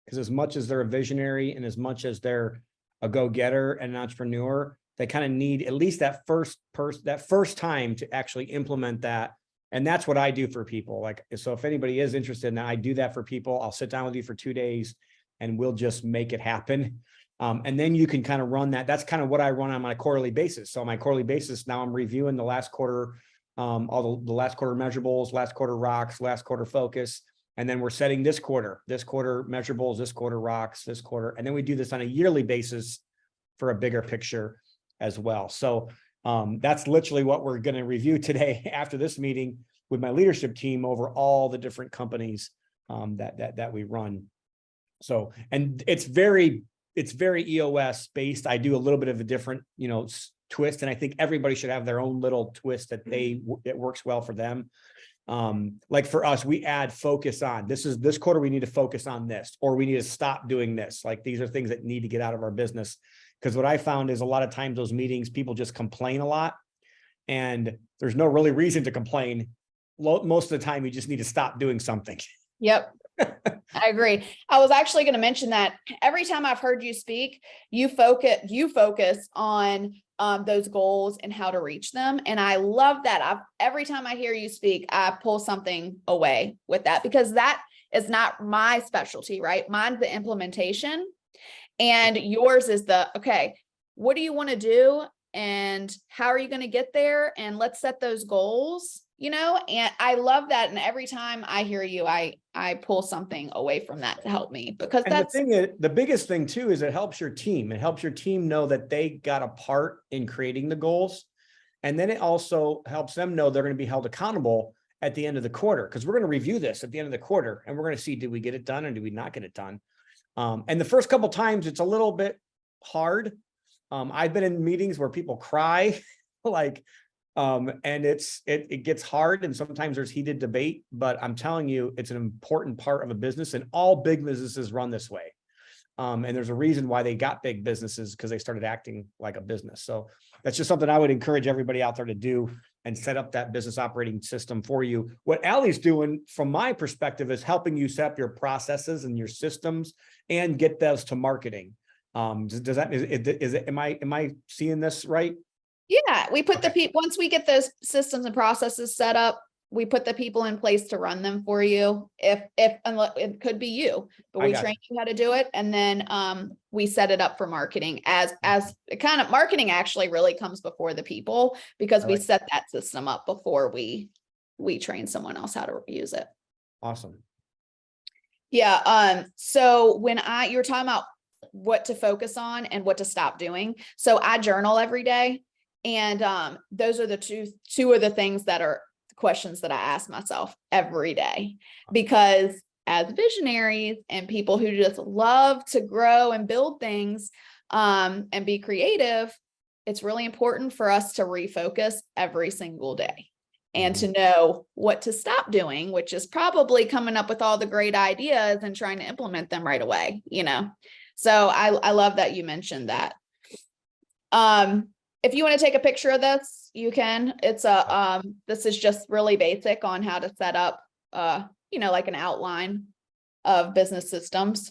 because as much as they're a visionary and as much as they're a go-getter and an entrepreneur, they kind of need at least that first time to actually implement that. And that's what I do for people. Like, so if anybody is interested in that, I do that for people. I'll sit down with you for 2 days and we'll just make it happen. And then you can kind of run that. That's kind of what I run on my quarterly basis. So on my quarterly basis, now I'm reviewing the last quarter, all the last quarter measurables, last quarter rocks, last quarter focus. And then we're setting this quarter measurables, this quarter rocks, this quarter. And then we do this on a yearly basis for a bigger picture as well. So that's literally what we're going to review today after this meeting with my leadership team over all the different companies that we run. So, and it's very EOS based. I do a little bit of a different, twist, and I think everybody should have their own little twist that it works well for them. Like for us, we add focus on this quarter, we need to focus on this, or we need to stop doing this. Like these are things that need to get out of our business. Because what I found is a lot of times those meetings, people just complain a lot, and there's no really reason to complain. Most of the time, you just need to stop doing something. Yep. I agree. I was actually going to mention that every time I've heard you speak, you focus on those goals and how to reach them. And I love that. Every time I hear you speak, I pull something away with that, because that is not my specialty, right? Mine's the implementation, and yours is okay, what do you want to do? And how are you going to get there? And let's set those goals, and I love that. And every time I hear you, I pull something away from that to help me, because the biggest thing too, is it helps your team. It helps your team know that they got a part in creating the goals. And then it also helps them know they're going to be held accountable at the end of the quarter, because we're going to review this at the end of the quarter, and we're going to see, did we get it done or did we not get it done? And the first couple of times it's a little bit hard. I've been in meetings where people cry, and it gets hard, and sometimes there's heated debate, but I'm telling you, it's an important part of a business, and all big businesses run this way. And there's a reason why they got big businesses, because they started acting like a business. So that's just something I would encourage everybody out there to do, and set up that business operating system for you. What Allie's doing, from my perspective, is helping you set up your processes and your systems and get those to marketing. Am I seeing this right? Yeah, we put the people, once we get those systems and processes set up, we put the people in place to run them for you. Unless it could be you, but we train you how to do it. And then we set it up for marketing as kind of marketing actually really comes before the people, because we set that system up before we train someone else how to use it. Awesome. Yeah. So when you were talking about what to focus on and what to stop doing. So I journal every day. And those are the two of the things that are questions that I ask myself every day, because as visionaries and people who just love to grow and build things and be creative, it's really important for us to refocus every single day and to know what to stop doing, which is probably coming up with all the great ideas and trying to implement them right away, So I love that you mentioned that. If you want to take a picture of this, you can. It's this is just really basic on how to set up, like an outline of business systems.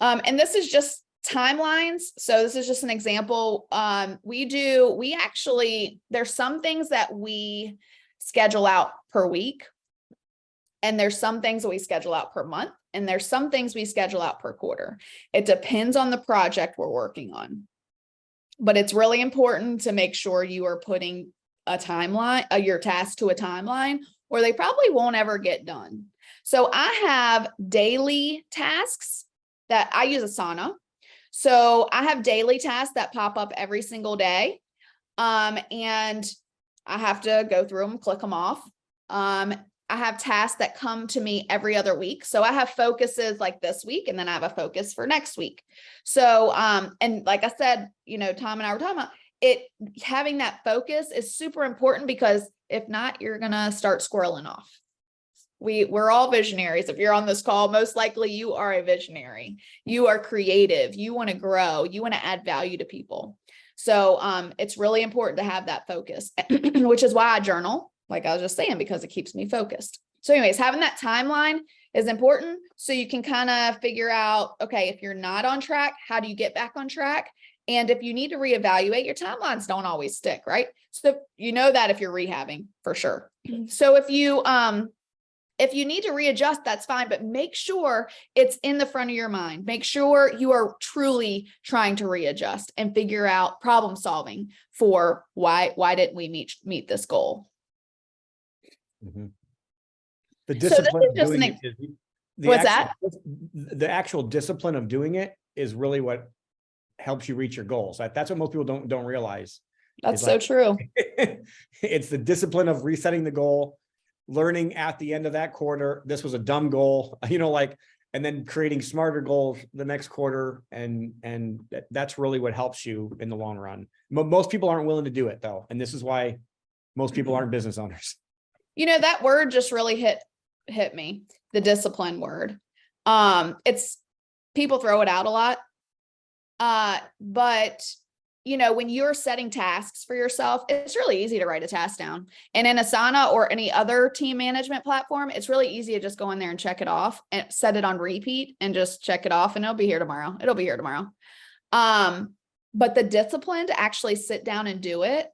And this is just timelines. So this is just an example. There's some things that we schedule out per week, and there's some things that we schedule out per month. And there's some things we schedule out per quarter. It depends on the project we're working on. But it's really important to make sure you are putting a timeline, your task to a timeline, or they probably won't ever get done. So I have daily tasks that I use Asana. So I have daily tasks that pop up every single day. And I have to go through them, click them off. I have tasks that come to me every other week. So I have focuses like this week, and then I have a focus for next week. So, and like I said, Tom and I were talking about it, having that focus is super important, because if not, you're going to start squirreling off. We're all visionaries. If you're on this call, most likely you are a visionary. You are creative. You want to grow. You want to add value to people. So, it's really important to have that focus, which is why I journal. Like I was just saying, because it keeps me focused. So anyways, having that timeline is important, so you can kind of figure out, okay, if you're not on track, how do you get back on track? And if you need to reevaluate, your timelines don't always stick, right? So that if you're rehabbing, for sure. So if you need to readjust, that's fine, but make sure it's in the front of your mind. Make sure you are truly trying to readjust and figure out problem solving for why didn't we meet this goal? The discipline of doing it What's that? The actual discipline of doing it is really what helps you reach your goals. That's what most people don't realize. That's so true. It's the discipline of resetting the goal, learning at the end of that quarter, this was a dumb goal, and then creating smarter goals the next quarter. And that's really what helps you in the long run. Most people aren't willing to do it though. And this is why most people aren't business owners. That word just really hit me, the discipline word. It's people throw it out a lot. But when you're setting tasks for yourself, it's really easy to write a task down. And in Asana or any other team management platform, it's really easy to just go in there and check it off and set it on repeat and just check it off, and it'll be here tomorrow. But the discipline to actually sit down and do it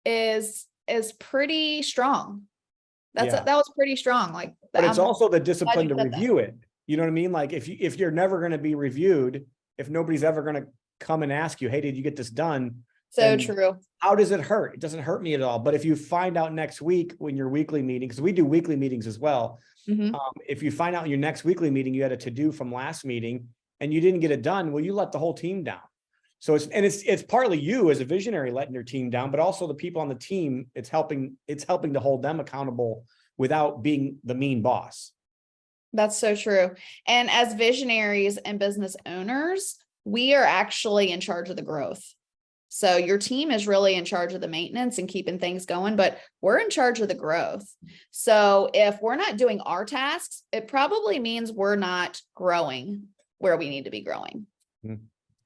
is pretty strong. That was pretty strong. But it's also the discipline to review it. You know what I mean? Like if you're never going to be reviewed, if nobody's ever going to come and ask you, hey, did you get this done? So true. How does it hurt? It doesn't hurt me at all. But if you find out next week when your weekly meeting, because we do weekly meetings as well. If you find out in your next weekly meeting, you had a to-do from last meeting and you didn't get it done, well, you let the whole team down. So it's partly you as a visionary letting your team down, but also the people on the team, it's helping to hold them accountable without being the mean boss. That's so true. And as visionaries and business owners, we are actually in charge of the growth. So your team is really in charge of the maintenance and keeping things going, but we're in charge of the growth. So if we're not doing our tasks, it probably means we're not growing where we need to be growing.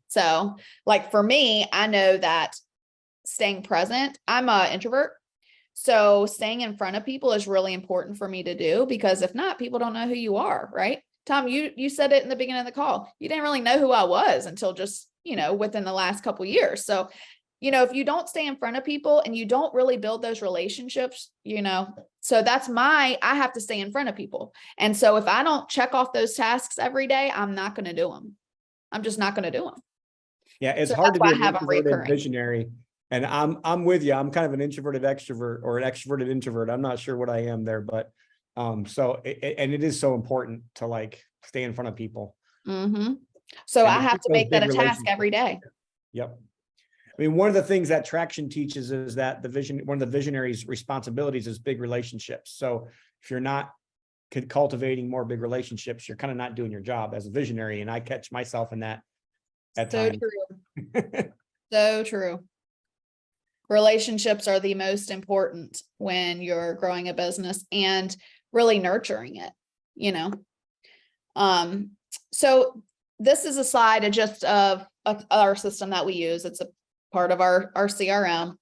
So like for me, I know that staying present, I'm an introvert. So staying in front of people is really important for me to do, because if not, people don't know who you are, right? Tom, you said it in the beginning of the call. You didn't really know who I was until just, within the last couple of years. So, if you don't stay in front of people and you don't really build those relationships, so I have to stay in front of people. And so if I don't check off those tasks every day, I'm not going to do them. I'm just not going to do them. Yeah. It's hard to be an introverted visionary. And I'm with you. I'm kind of an introverted extrovert or an extroverted introvert. I'm not sure what I am there, but it is so important to stay in front of people. So I have to make that a task every day. Yep. I mean, one of the things that traction teaches is that one of the visionaries' responsibilities is big relationships. So if you're not cultivating more big relationships, you're kind of not doing your job as a visionary. And I catch myself in that at times. True. So true. Relationships are the most important when you're growing a business and really nurturing it, So this is a slide of our system that we use. It's a part of our CRM.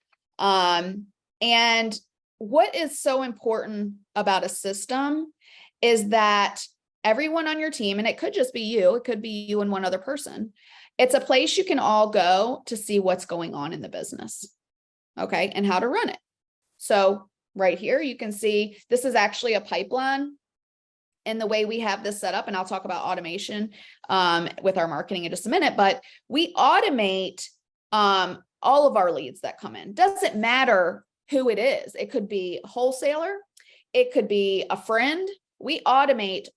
And what is so important about a system is that everyone on your team, and it could just be you, it could be you and one other person. It's a place you can all go to see what's going on in the business. Okay. And how to run it. So right here, you can see this is actually a pipeline. And the way we have this set up, and I'll talk about automation with our marketing in just a minute, but we automate all of our leads that come in. Doesn't matter who it is. It could be a wholesaler. It could be a friend. We automate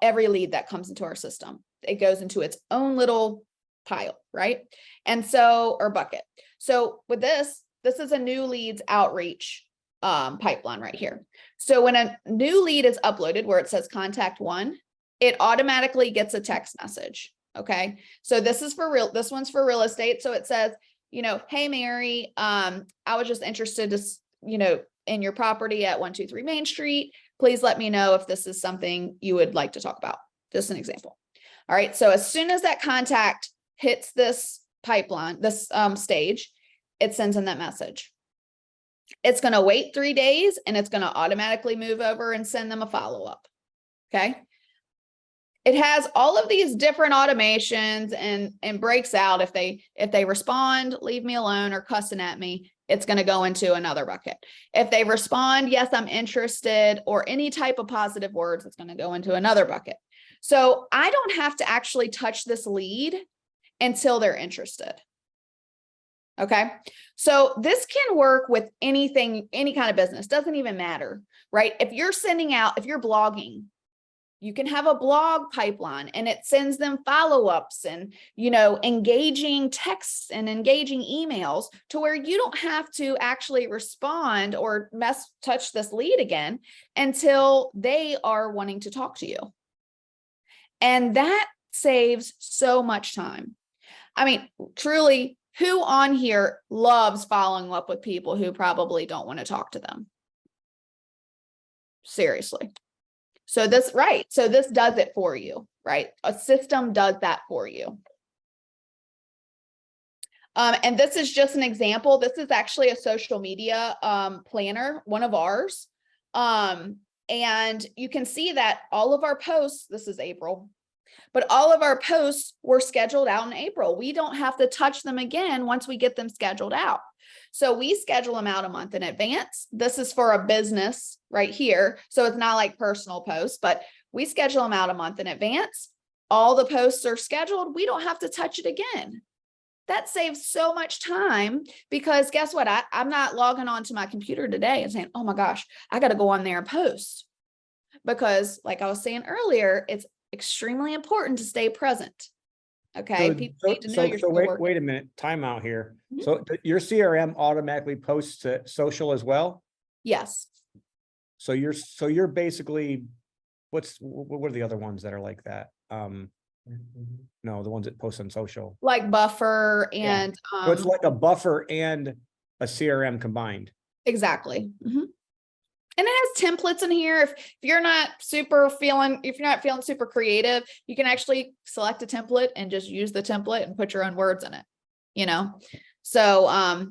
every lead that comes into our system. It goes into its own little pile, right? And so, or bucket. So with this is a new leads outreach pipeline right here. So when a new lead is uploaded where it says contact one, it automatically gets a text message. Okay. So this one's for real estate. So it says, hey, Mary, I was just interested to, in your property at 123 Main Street. Please let me know if this is something you would like to talk about. Just an example. All right. So as soon as that contact hits this pipeline, this stage, it sends in that message. It's going to wait 3 days and it's going to automatically move over and send them a follow-up. Okay. It has all of these different automations and breaks out. If they respond, leave me alone, or cussing at me, it's going to go into another bucket. If they respond, yes, I'm interested, or any type of positive words, it's going to go into another bucket. So I don't have to actually touch this lead until they're interested. Okay. So this can work with anything, any kind of business, doesn't even matter, right? If you're blogging You can have a blog pipeline and it sends them follow-ups and, you know, engaging texts and engaging emails to where you don't have to actually respond or touch this lead again until they are wanting to talk to you. And that saves so much time. I mean, truly, who on here loves following up with people who probably don't want to talk to them? Seriously. So this, right. So this does it for you, right? A system does that for you. And this is just an example. This is actually a social media planner, one of ours. And you can see that all of our posts, this is April, but all of our posts were scheduled out in April. We don't have to touch them again once we get them scheduled out. So we schedule them out a month in advance. This is for a business right here. So it's not like personal posts, but we schedule them out a month in advance. All the posts are scheduled. We don't have to touch it again. That saves so much time because guess what? I'm not logging on to my computer today and saying, oh my gosh, I got to go on there and post. Because like I was saying earlier, it's extremely important to stay present. Okay. People need to know you're still working. Wait a minute, time out here. Mhm. So your CRM automatically posts to social as well? Yes. So you're basically, what are the other ones that are like that? No, the ones that post on social. Like Buffer and So it's like a Buffer and a CRM combined. exactly. Mhm. And it has templates in here. If you're not feeling super creative, you can actually select a template and just use the template and put your own words in it, you know? So,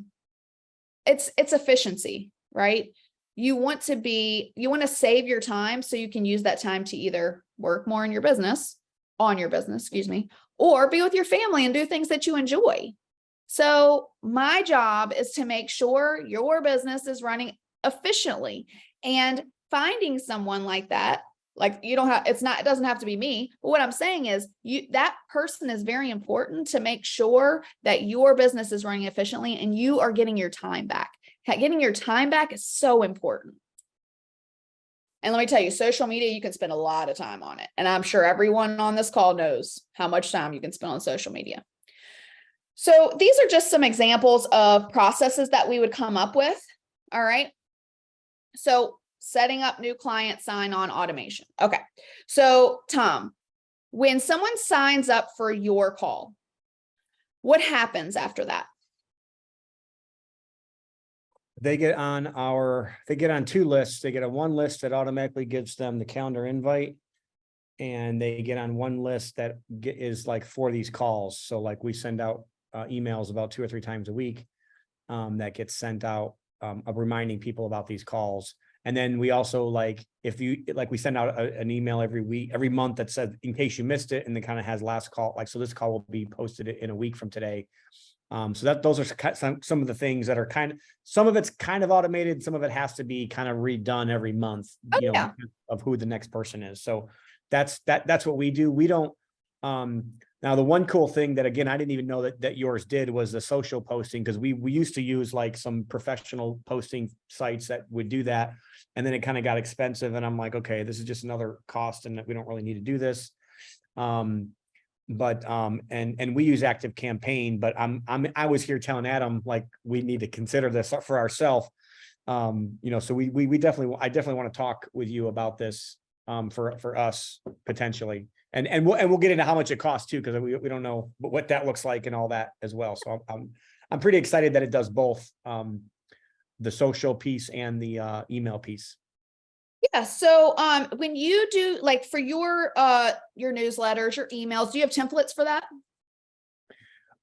it's efficiency, right? You want to save your time so you can use that time to either work more on your business, excuse me, or be with your family and do things that you enjoy. So my job is to make sure your business is running efficiently. And finding someone like that, like it doesn't have to be me, but what I'm saying is that person is very important to make sure that your business is running efficiently and you are getting your time back. Getting your time back is so important. And let me tell you, social media, you can spend a lot of time on it. And I'm sure everyone on this call knows how much time you can spend on social media. So these are just some examples of processes that we would come up with. All right. So setting up new client sign-on automation. Okay. So Tom, when someone signs up for your call, what happens after that? They get on two lists. They get on one list that automatically gives them the calendar invite. And they get on one list that is like for these calls. So like we send out emails about 2 or 3 times a week that gets sent out of reminding people about these calls. And then we also we send out an email every month that says, in case you missed it, and it kind of has last call, so this call will be posted in a week from today. So those are some of the things that are some of it's kind of automated. Some of it has to be kind of redone every month, of who the next person is. So that's what we do. We don't, now the one cool thing that, again, I didn't even know that yours did was the social posting, because we used to use like some professional posting sites that would do that. And then it kind of got expensive, and I'm like, okay, this is just another cost and we don't really need to do this. And we use Active Campaign, but I was here telling Adam, like, we need to consider this for ourselves. So I definitely want to talk with you about this for us potentially. And we'll get into how much it costs too, because we don't know what that looks like and all that as well. So I'm pretty excited that it does both, the social piece and the email piece. Yeah. So when you do, like, for your newsletters, your emails, do you have templates for that?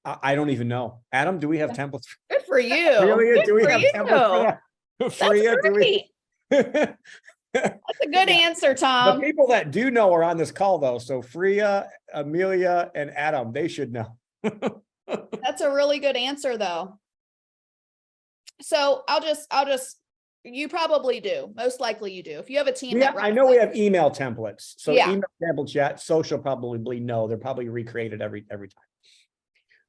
I don't even know. Adam, do we have templates? Good for you. Really? Do we have templates for that? Freya, That's great. That's a good answer, Tom. The people that do know are on this call though. So Freya, Amelia, and Adam, they should know. That's a really good answer though. So you probably do. Most likely you do. If you have a team I know we have email templates. So yeah. Email templates, chat, social probably no. They're probably recreated every time.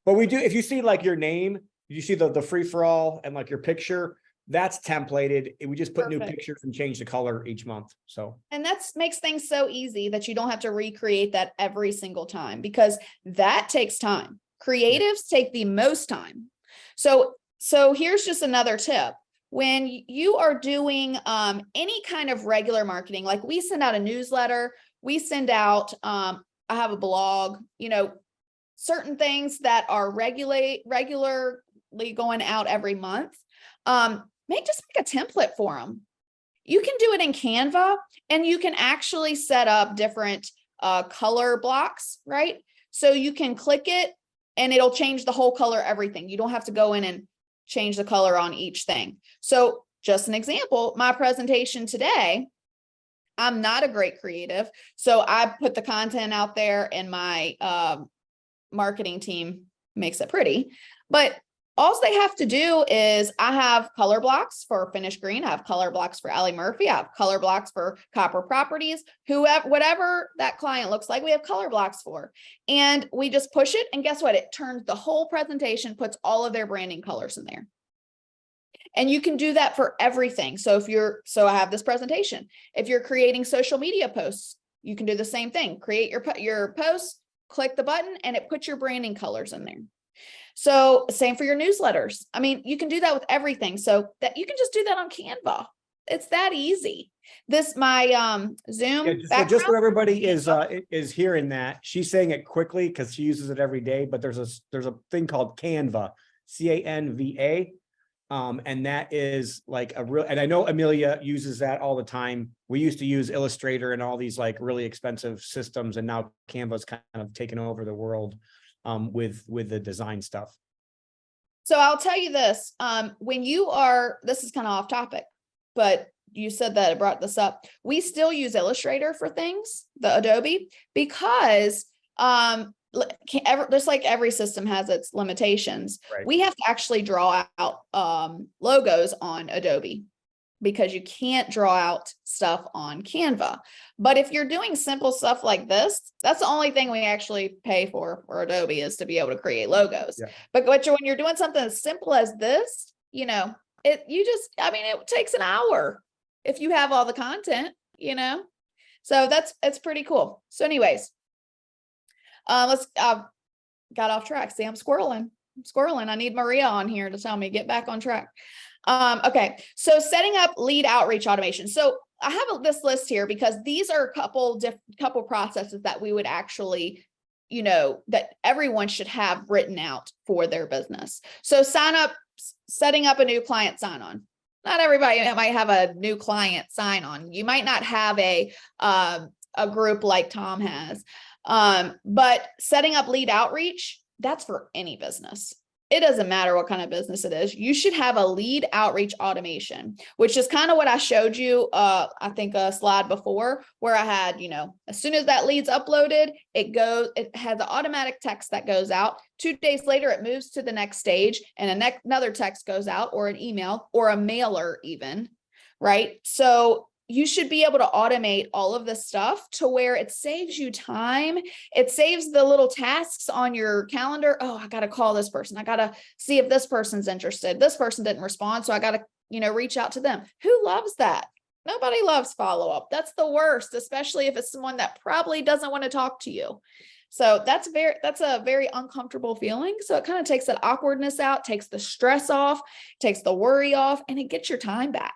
But we do, if you see like your name, you see the free for all and like your picture, that's templated. We just put new Perfect. pictures and change the color each month. So And that's makes things so easy that you don't have to recreate that every single time, because that takes time. Creatives take the most time. So here's just another tip. When you are doing any kind of regular marketing, like we send out a newsletter, we send out, I have a blog, certain things that are regularly going out every month, make a template for them. You can do it in Canva, and you can actually set up different color blocks, right? So you can click it and it'll change the whole color, everything. You don't have to go in and change the color on each thing. So just an example, my presentation today, I'm not a great creative. So I put the content out there and my marketing team makes it pretty, but all they have to do is I have color blocks for Finish Green. I have color blocks for Alie Murphy. I have color blocks for Copper Properties, whoever, whatever that client looks like, we have color blocks for. And we just push it. And guess what? It turns the whole presentation, puts all of their branding colors in there. And you can do that for everything. So I have this presentation. If you're creating social media posts, you can do the same thing. Create your post, click the button, and it puts your branding colors in there. So same for your newsletters. I mean, you can do that with everything. So that you can just do that on Canva. It's that easy. My Zoom so just so everybody is hearing that, she's saying it quickly because she uses it every day, but there's a thing called Canva, Canva. And that is like and I know Amelia uses that all the time. We used to use Illustrator and all these like really expensive systems, and now Canva's kind of taken over the world with the design stuff. So I'll tell you this, this is kind of off topic, but you said that it brought this up. We still use Illustrator for things, the Adobe, because just like every system has its limitations, right? We have to actually draw out logos on Adobe, because you can't draw out stuff on Canva. But if you're doing simple stuff like this, that's the only thing we actually pay for Adobe, is to be able to create logos. Yeah. But when you're doing something as simple as this, it takes an hour if you have all the content, so it's pretty cool. So anyways, got off track. See, I'm squirreling. I need Maria on here to tell me, get back on track. Okay. So setting up lead outreach automation. So I have this list here because these are a couple processes that we would actually, that everyone should have written out for their business. So setting up a new client sign on. Not everybody might have a new client sign on. You might not have a group like Tom has. But setting up lead outreach, that's for any business. It doesn't matter what kind of business it is. You should have a lead outreach automation, which is kind of what I showed you, I think a slide before, where I had, as soon as that lead's uploaded, it has an automatic text that goes out. 2 days later, it moves to the next stage, and another text goes out, or an email, or a mailer even, right? So you should be able to automate all of this stuff to where it saves you time. It saves the little tasks on your calendar. Oh, I got to call this person. I got to see if this person's interested. This person didn't respond, so I got to, reach out to them. Who loves that? Nobody loves follow-up. That's the worst, especially if it's someone that probably doesn't want to talk to you. So that's a very uncomfortable feeling. So it kind of takes that awkwardness out, takes the stress off, takes the worry off, and it gets your time back.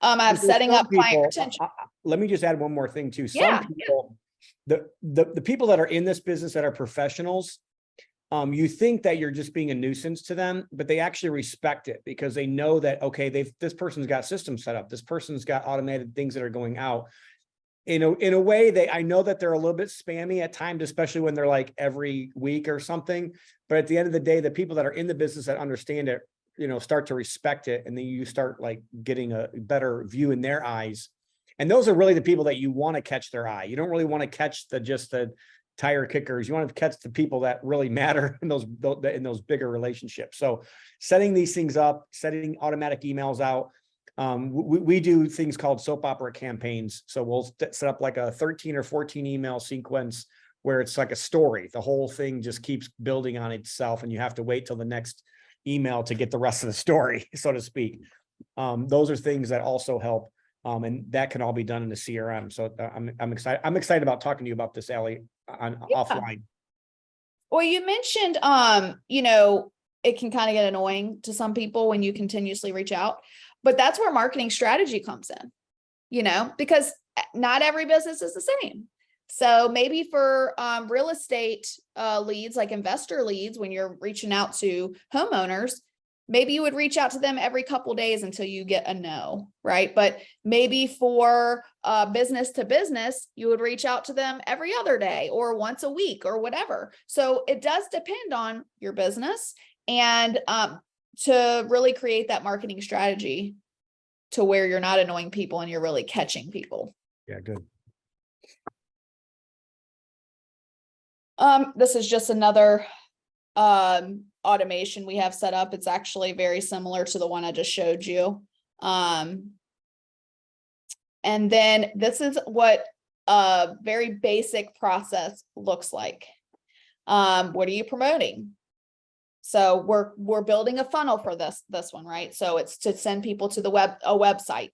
I'm setting up client retention. Let me just add one more thing too. Some people, the people that are in this business that are professionals, you think that you're just being a nuisance to them, but they actually respect it because they know that, okay, this person's got systems set up. This person's got automated things that are going out. In a way, I know that they're a little bit spammy at times, especially when they're like every week or something. But at the end of the day, the people that are in the business that understand it, start to respect it, and then you start like getting a better view in their eyes. And those are really the people that you want to catch their eye. You don't really want to catch just the tire kickers. You want to catch the people that really matter in those bigger relationships. So setting these things up, setting automatic emails out. We do things called soap opera campaigns. So we'll set up like a 13 or 14 email sequence where it's like a story. The whole thing just keeps building on itself, and you have to wait till the next email to get the rest of the story, so to speak. Those are things that also help. And that can all be done in the CRM. So I'm excited. I'm excited about talking to you about this, Alie, offline. Well, you mentioned, it can kind of get annoying to some people when you continuously reach out, but that's where marketing strategy comes in, because not every business is the same. So maybe for real estate leads, like investor leads, when you're reaching out to homeowners, maybe you would reach out to them every couple days until you get a no, right? But maybe for business to business, you would reach out to them every other day or once a week or whatever. So it does depend on your business, and to really create that marketing strategy to where you're not annoying people and you're really catching people. Yeah, good. This is just another automation we have set up. It's actually very similar to the one I just showed you. And then this is what a very basic process looks like. What are you promoting? So we're building a funnel for this one, right? So it's to send people to a website.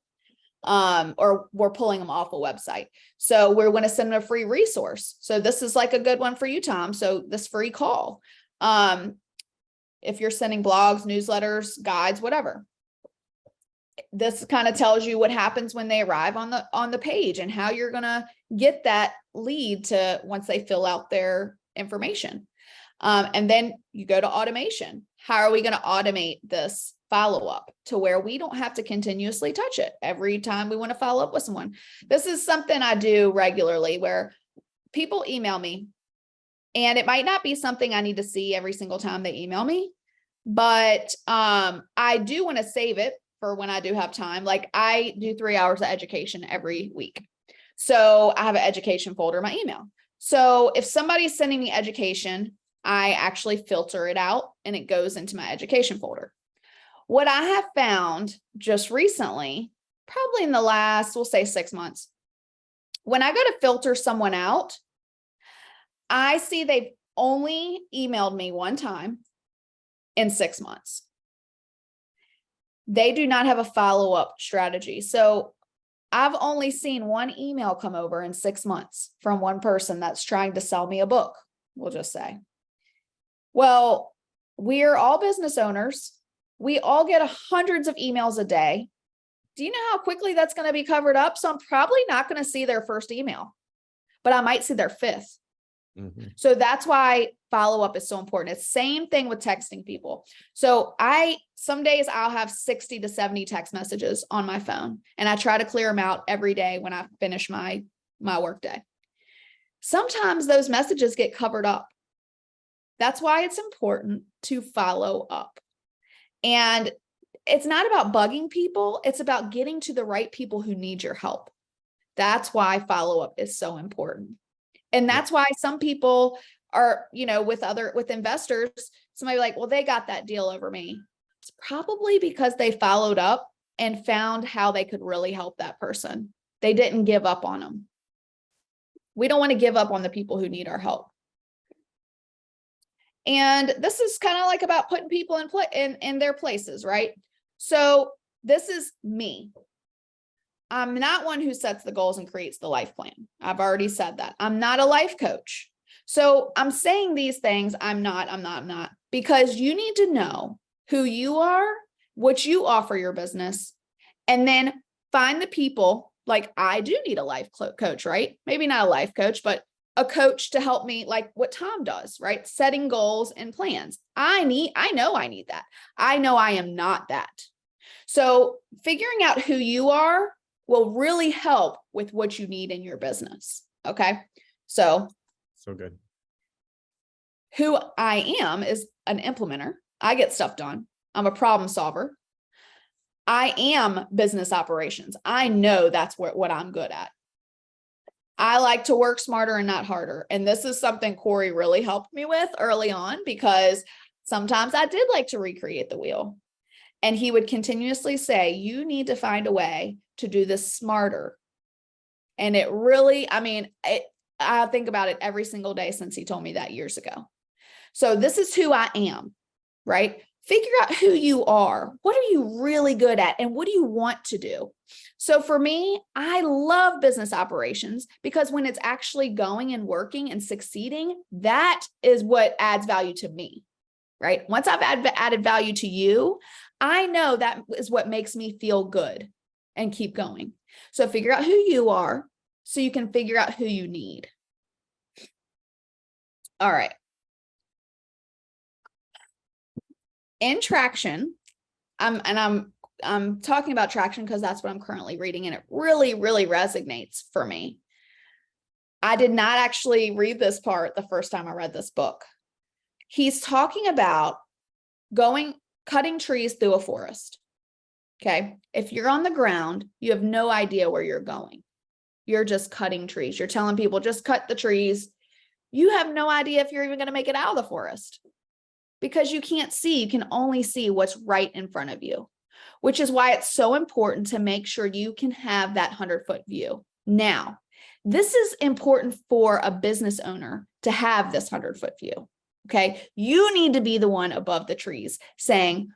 Or we're pulling them off a website. So we're going to send them a free resource. So this is like a good one for you, Tom. So this free call, if you're sending blogs, newsletters, guides, whatever, this kind of tells you what happens when they arrive on the page and how you're going to get that lead to once they fill out their information. And then you go to automation. How are we going to automate this follow-up to where we don't have to continuously touch it every time we want to follow up with someone? This is something I do regularly where people email me, and it might not be something I need to see every single time they email me, but I do want to save it for when I do have time. Like I do 3 hours of education every week. So I have an education folder in my email. So if somebody's sending me education, I actually filter it out and it goes into my education folder. What I have found just recently, probably in the last, we'll say 6 months, when I go to filter someone out, I see they've only emailed me one time in 6 months. They do not have a follow-up strategy. So I've only seen one email come over in 6 months from one person that's trying to sell me a book, we'll just say. Well, we're all business owners. We all get hundreds of emails a day. Do you know how quickly that's going to be covered up? So I'm probably not going to see their first email, but I might see their fifth. Mm-hmm. So that's why follow-up is so important. It's the same thing with texting people. So some days I'll have 60 to 70 text messages on my phone, and I try to clear them out every day when I finish my work day. Sometimes those messages get covered up. That's why it's important to follow up. And it's not about bugging people. It's about getting to the right people who need your help. That's why follow-up is so important. And that's why some people are, with investors, somebody like, well, they got that deal over me. It's probably because they followed up and found how they could really help that person. They didn't give up on them. We don't want to give up on the people who need our help. And this is kind of like about putting people in their places, right? So this is me. I'm not one who sets the goals and creates the life plan. I've already said that. I'm not a life coach. So I'm saying these things. I'm not, because you need to know who you are, what you offer your business, and then find the people. Like I do need a life coach, right? Maybe not a life coach, but a coach to help me, like what Tom does, right? Setting goals and plans. I know I need that. I know I am not that. So figuring out who you are will really help with what you need in your business. Okay. So good. Who I am is an implementer. I get stuff done. I'm a problem solver. I am business operations. I know that's what I'm good at. I like to work smarter and not harder. And this is something Corey really helped me with early on, because sometimes I did like to recreate the wheel. And he would continuously say, you need to find a way to do this smarter. And it really, I think about it every single day since he told me that years ago. So this is who I am, right? figure out who you are. What are you really good at? And what do you want to do? So for me, I love business operations because when it's actually going and working and succeeding, that is what adds value to me, right? Once I've added value to you, I know that is what makes me feel good and keep going. So figure out who you are so you can figure out who you need. All right. In traction, I'm talking about traction because that's what I'm currently reading, and it really, really resonates for me. I did not actually read this part the first time I read this book. He's talking about cutting trees through a forest. Okay. If you're on the ground, you have no idea where you're going. You're just cutting trees. You're telling people just cut the trees. You have no idea if you're even going to make it out of the forest because you can't see. You can only see what's right in front of you, which is why it's so important to make sure you can have that 100-foot view. Now, this is important for a business owner to have this 100-foot view. Okay. You need to be the one above the trees saying,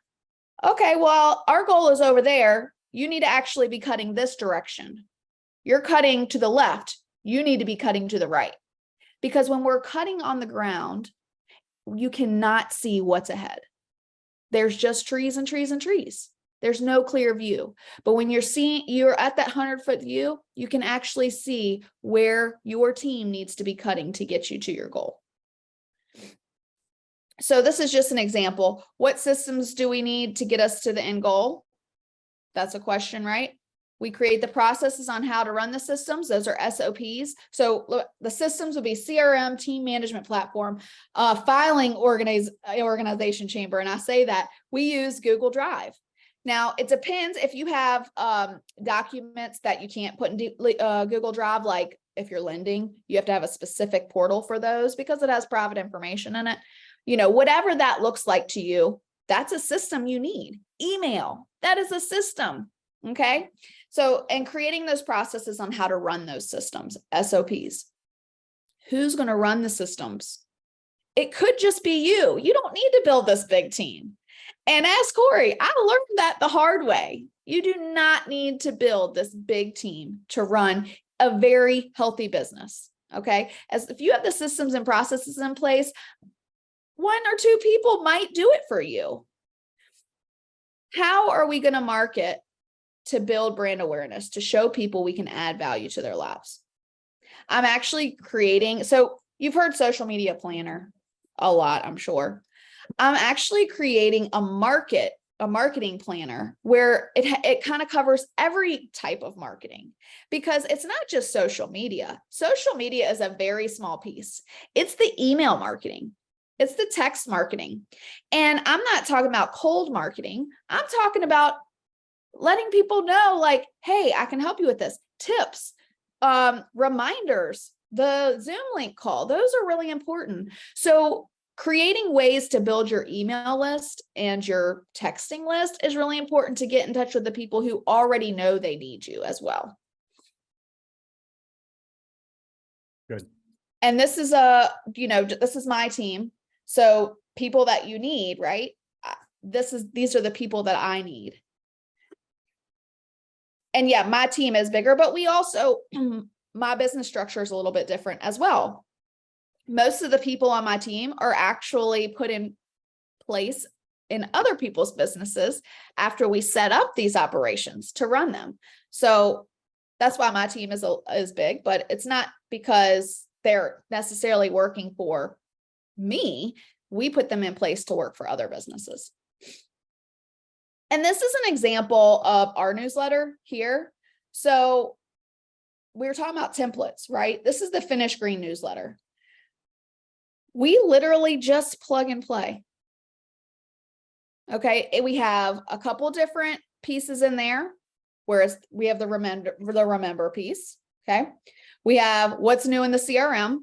okay, well, our goal is over there. You need to actually be cutting this direction. You're cutting to the left. You need to be cutting to the right. Because when we're cutting on the ground, you cannot see what's ahead. There's just trees and trees and trees. There's no clear view. But when you're at that 100-foot view, you can actually see where your team needs to be cutting to get you to your goal. So this is just an example. What systems do we need to get us to the end goal? That's a question, right? We create the processes on how to run the systems. Those are SOPs. So look, the systems would be CRM, team management platform, filing organization chamber. And I say that we use Google Drive. Now, it depends if you have documents that you can't put in Google Drive, like if you're lending, you have to have a specific portal for those because it has private information in it. You know, whatever that looks like to you, that's a system you need. Email, that is a system. Okay. So, and creating those processes on how to run those systems, SOPs. Who's going to run the systems? It could just be you. You don't need to build this big team. And ask Corey, I learned that the hard way. You do not need to build this big team to run a very healthy business. Okay. As if you have the systems and processes in place, 1 or 2 people might do it for you. How are we going to market to build brand awareness, to show people we can add value to their lives? I'm actually creating, so you've heard social media planner a lot, I'm sure. I'm actually creating a marketing planner where it kind of covers every type of marketing, because it's not just social media. Social media is a very small piece. It's the email marketing. It's the text marketing. And I'm not talking about cold marketing. I'm talking about letting people know, like, hey, I can help you with this. Tips, reminders, the Zoom link call, those are really important. So creating ways to build your email list and your texting list is really important to get in touch with the people who already know they need you as well. Good. And this is this is my team. So people that you need, right? These are the people that I need. And yeah, my team is bigger, but we also, my business structure is a little bit different as well. Most of the people on my team are actually put in place in other people's businesses after we set up these operations to run them. So that's why my team is big, but it's not because they're necessarily working for me. We put them in place to work for other businesses. And this is an example of our newsletter here. So we were talking about templates, right? This is the Finish Green newsletter. We literally just plug and play. Okay, we have a couple different pieces in there, whereas we have the remember piece. Okay, we have what's new in the CRM.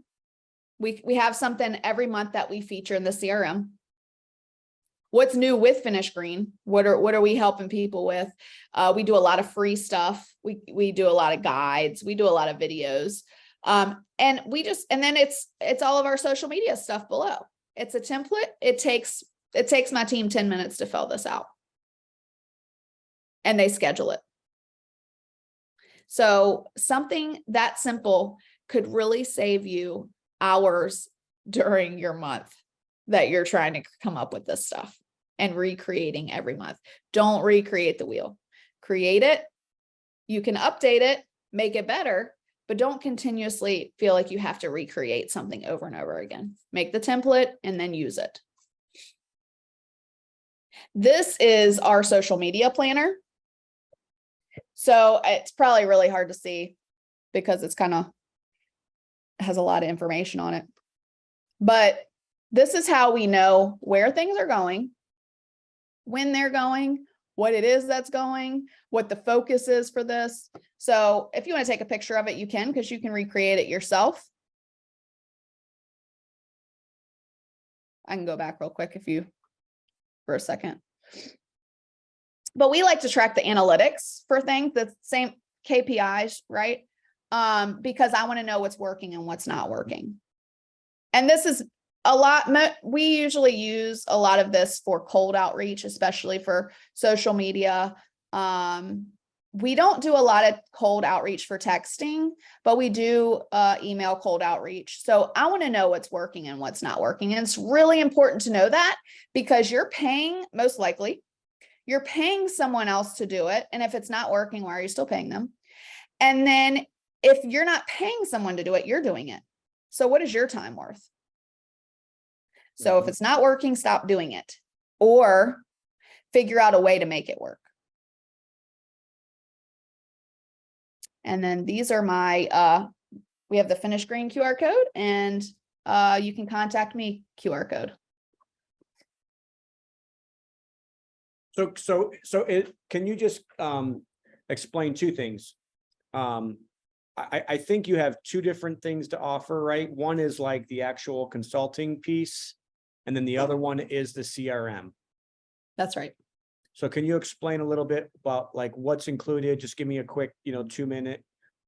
We have something every month that we feature in the CRM. What's new with Finish Green? What are we helping people with? We do a lot of free stuff. We do a lot of guides. We do a lot of videos. And then it's all of our social media stuff below. It's a template. It takes it takes my team 10 minutes to fill this out. And they schedule it. So something that simple could really save you hours during your month that you're trying to come up with this stuff and recreating every month. Don't recreate the wheel. Create it. You can update it, make it better, but don't continuously feel like you have to recreate something over and over again. Make the template and then use it. This is our social media planner. So it's probably really hard to see because it's kind of has a lot of information on it. But this is how we know where things are going, when they're going, what it is that's going, what the focus is for this. So if you want to take a picture of it, you can, because you can recreate it yourself. I can go back real quick for a second. But we like to track the analytics for things, the same KPIs, right? Because I want to know what's working and what's not working. And this is a lot, we usually use a lot of this for cold outreach, especially for social media. We don't do a lot of cold outreach for texting, but we do email cold outreach. So I want to know what's working and what's not working. And it's really important to know that, because you're paying, most likely, you're paying someone else to do it. And if it's not working, why are you still paying them? And then if you're not paying someone to do it, you're doing it. So what is your time worth? So if it's not working, stop doing it, or figure out a way to make it work. And then these are my, we have the Finish Green QR code, and you can contact me QR code. Can you just explain two things? I think you have two different things to offer, right? One is like the actual consulting piece, and then the other one is the CRM. That's right. So can you explain a little bit about like what's included? Just give me a quick, 2-minute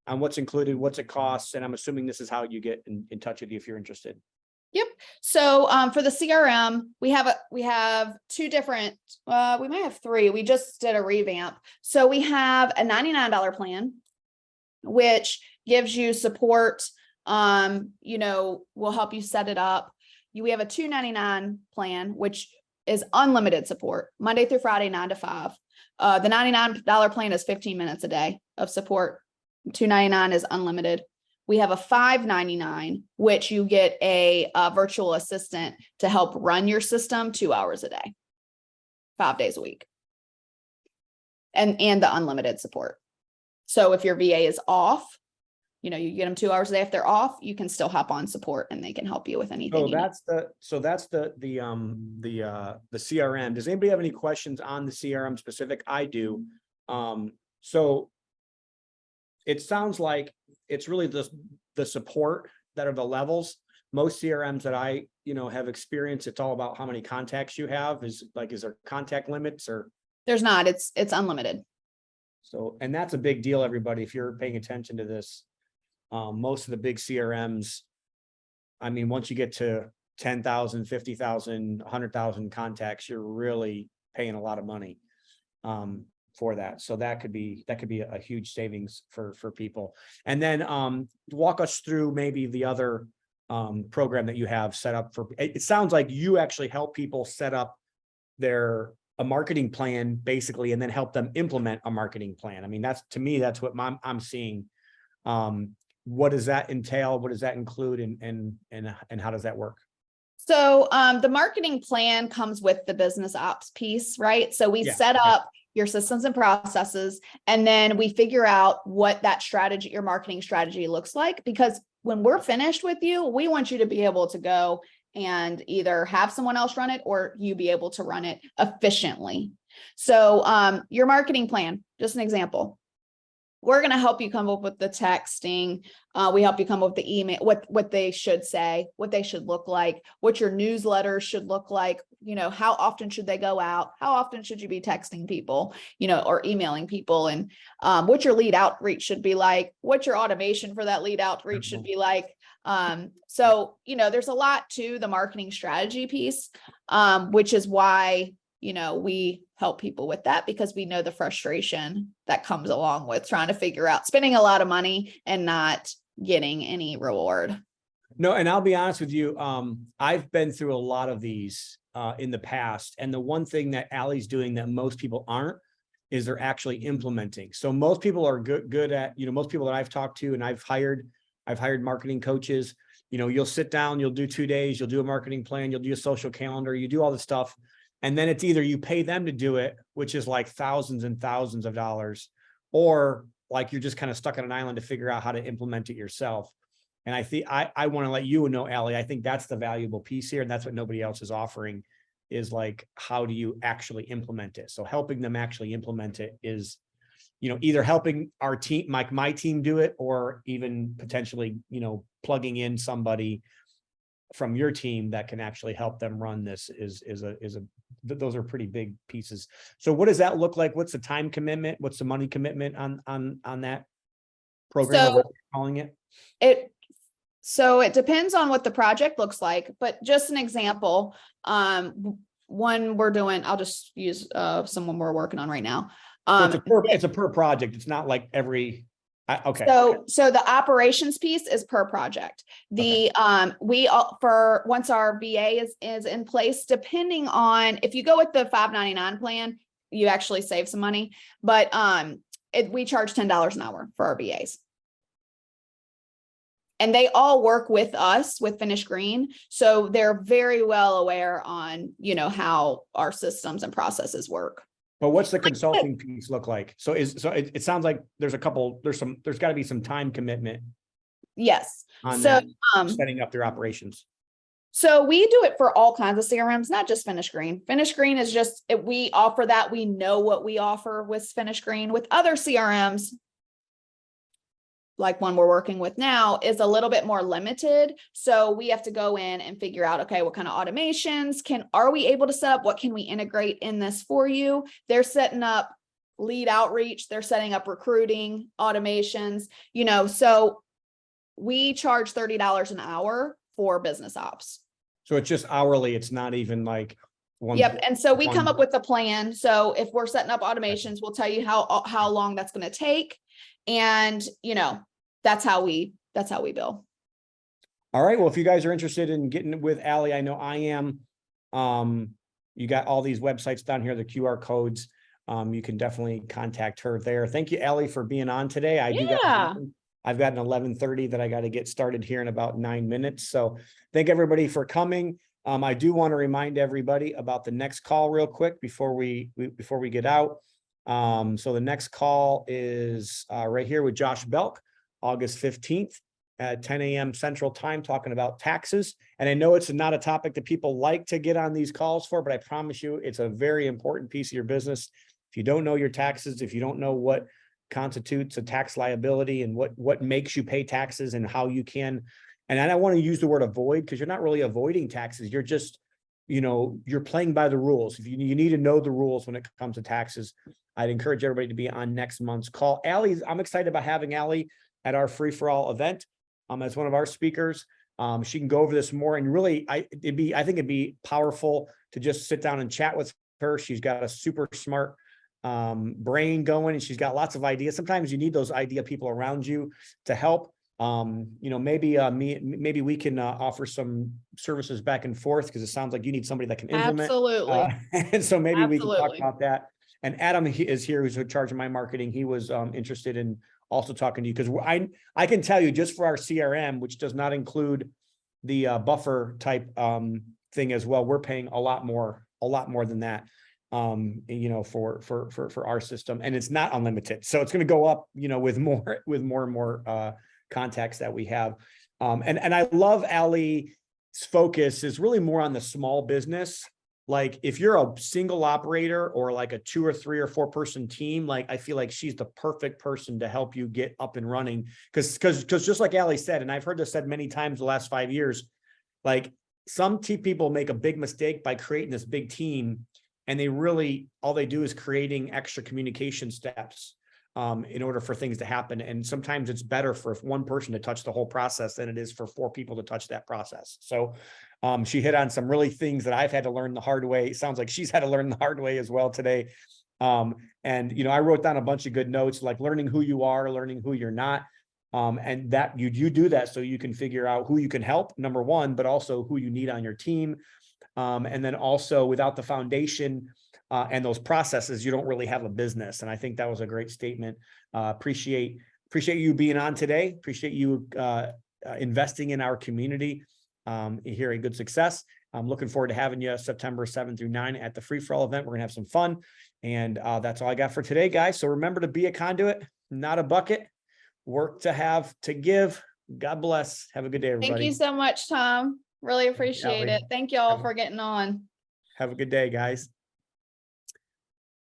on what's included, what's it costs, and I'm assuming this is how you get in touch with you if you're interested. Yep. So for the CRM, we have two different, we might have three. We just did a revamp. So we have a $99 plan, which gives you support. We'll help you set it up. We have a $299 plan, which is unlimited support, Monday through Friday, 9 to 5. The $99 plan is 15 minutes a day of support. $299 is unlimited. We have a $599, which you get a virtual assistant to help run your system 2 hours a day, 5 days a week, and the unlimited support. So if your VA is off, you get them 2 hours a day. If they're off, you can still hop on support and they can help you with anything. So that's the CRM. Does anybody have any questions on the CRM specific? I do. So it sounds like it's really the support that are the levels. Most CRMs that I have experienced, it's all about how many contacts you have. Is there contact limits, or? There's not. It's unlimited. So, and that's a big deal, everybody, if you're paying attention to this. Most of the big CRMs, I mean, once you get to 10,000, 50,000, 100,000 contacts, you're really paying a lot of money for that. So that could be a huge savings for people. And then walk us through maybe the other program that you have set up for. It sounds like you actually help people set up a marketing plan, basically, and then help them implement a marketing plan. I mean, that's what I'm seeing. What does that entail? What does that include? And how does that work? So the marketing plan comes with the business ops piece, right? So we set up your systems and processes, and then we figure out what that strategy, your marketing strategy, looks like. Because when we're finished with you, we want you to be able to go and either have someone else run it, or you be able to run it efficiently. So your marketing plan, just an example. We're going to help you come up with the texting. We help you come up with the email, what they should say, what they should look like, what your newsletters should look like. How often should they go out? How often should you be texting people, or emailing people? And what your lead outreach should be like, what your automation for that lead outreach should be like. So, there's a lot to the marketing strategy piece, which is why, we help people with that, because we know the frustration that comes along with trying to figure out spending a lot of money and not getting any reward. No, and I'll be honest with you. I've been through a lot of these in the past. And the one thing that Allie's doing that most people aren't is they're actually implementing. So most people are good at, most people that I've talked to and I've hired marketing coaches. You'll sit down, you'll do 2 days, you'll do a marketing plan, you'll do a social calendar, you do all this stuff. And then it's either you pay them to do it, which is like thousands and thousands of dollars, or like you're just kind of stuck on an island to figure out how to implement it yourself. And I think I want to let you know, Alie, I think that's the valuable piece here. And that's what nobody else is offering, is like, how do you actually implement it? So helping them actually implement it is, either helping our team, like my team, do it, or even potentially, plugging in somebody from your team that can actually help them run this those are pretty big pieces. So what does that look like? What's the time commitment? What's the money commitment on that program, or what you're calling it? So it depends on what the project looks like, but just an example, one we're doing, I'll just use someone we're working on right now. So it's a per project. It's not like every, okay. So the operations piece is per project. The for once our VA is in place, depending on, if you go with the $5.99 plan, you actually save some money, but we charge $10 an hour for our VAs. And they all work with us with Finish Green. So they're very well aware on, how our systems and processes work. But what's the consulting piece look like? So it sounds like there's there's gotta be some time commitment. Yes. On that, setting up their operations. So we do it for all kinds of CRMs, not just Finish Green. Finish Green is just, we offer that. We know what we offer with Finish Green. With other CRMs, like one we're working with now, is a little bit more limited. So we have to go in and figure out, okay, what kind of automations are we able to set up? What can we integrate in this for you? They're setting up lead outreach. They're setting up recruiting automations, so we charge $30 an hour for business ops. So it's just hourly. It's not even like one. Yep. And so we come up with a plan. So if we're setting up automations, we'll tell you how long that's going to take. And, that's how we bill. All right. Well, if you guys are interested in getting with Alie, I know I am. You got all these websites down here, the QR codes. You can definitely contact her there. Thank you, Alie, for being on today. I've got an 11:30 that I got to get started here in about 9 minutes. So thank everybody for coming. I do want to remind everybody about the next call real quick before we get out. So the next call is right here with Josh Belk, August 15th at 10 a.m. Central Time, talking about taxes. And I know it's not a topic that people like to get on these calls for, but I promise you, it's a very important piece of your business. If you don't know your taxes, if you don't know what constitutes a tax liability and what makes you pay taxes and how you can, and I don't want to use the word avoid, because you're not really avoiding taxes. You're just, you're playing by the rules. If you need to know the rules when it comes to taxes, I'd encourage everybody to be on next month's call. I'm excited about having Alie at our free for all event as one of our speakers. She can go over this more, and really I think it'd be powerful to just sit down and chat with her. She's got a super smart brain going, and she's got lots of ideas. Sometimes you need those idea people around you to help. Maybe we can offer some services back and forth, because it sounds like you need somebody that can implement. Absolutely. And so maybe we can talk about that. And Adam is here, who's in charge of my marketing. He was interested in also talking to you, because I can tell you, just for our CRM, which does not include the buffer type thing as well, we're paying a lot more than that, for our system, and it's not unlimited. So it's going to go up, with more and more contacts that we have. And I love Alie's focus is really more on the small business. Like if you're a single operator or like a 2 or 3 or 4 person team, like I feel like she's the perfect person to help you get up and running. Because just like Alie said, and I've heard this said many times the last 5 years, like some people make a big mistake by creating this big team, and all they do is creating extra communication steps. in order for things to happen. And sometimes it's better for one person to touch the whole process than it is for 4 people to touch that process. So she hit on some really things that I've had to learn the hard way. It sounds like she's had to learn the hard way as well today. And, you know, I wrote down a bunch of good notes, like learning who you are, learning who you're not. And that you do that so you can figure out who you can help, number one, but also who you need on your team. And then also without the foundation and those processes, you don't really have a business. And I think that was a great statement. Appreciate you being on today. Appreciate you investing in our community here at Good Success. I'm looking forward to having you September 7 through 9 at the Free For All event. We're gonna have some fun. And that's all I got for today, guys. So remember to be a conduit, not a bucket. Work to have to give. God bless. Have a good day, everybody. Thank you so much, Tom. Really appreciate Alie. it. Thank y'all for getting on. Have a good day, guys.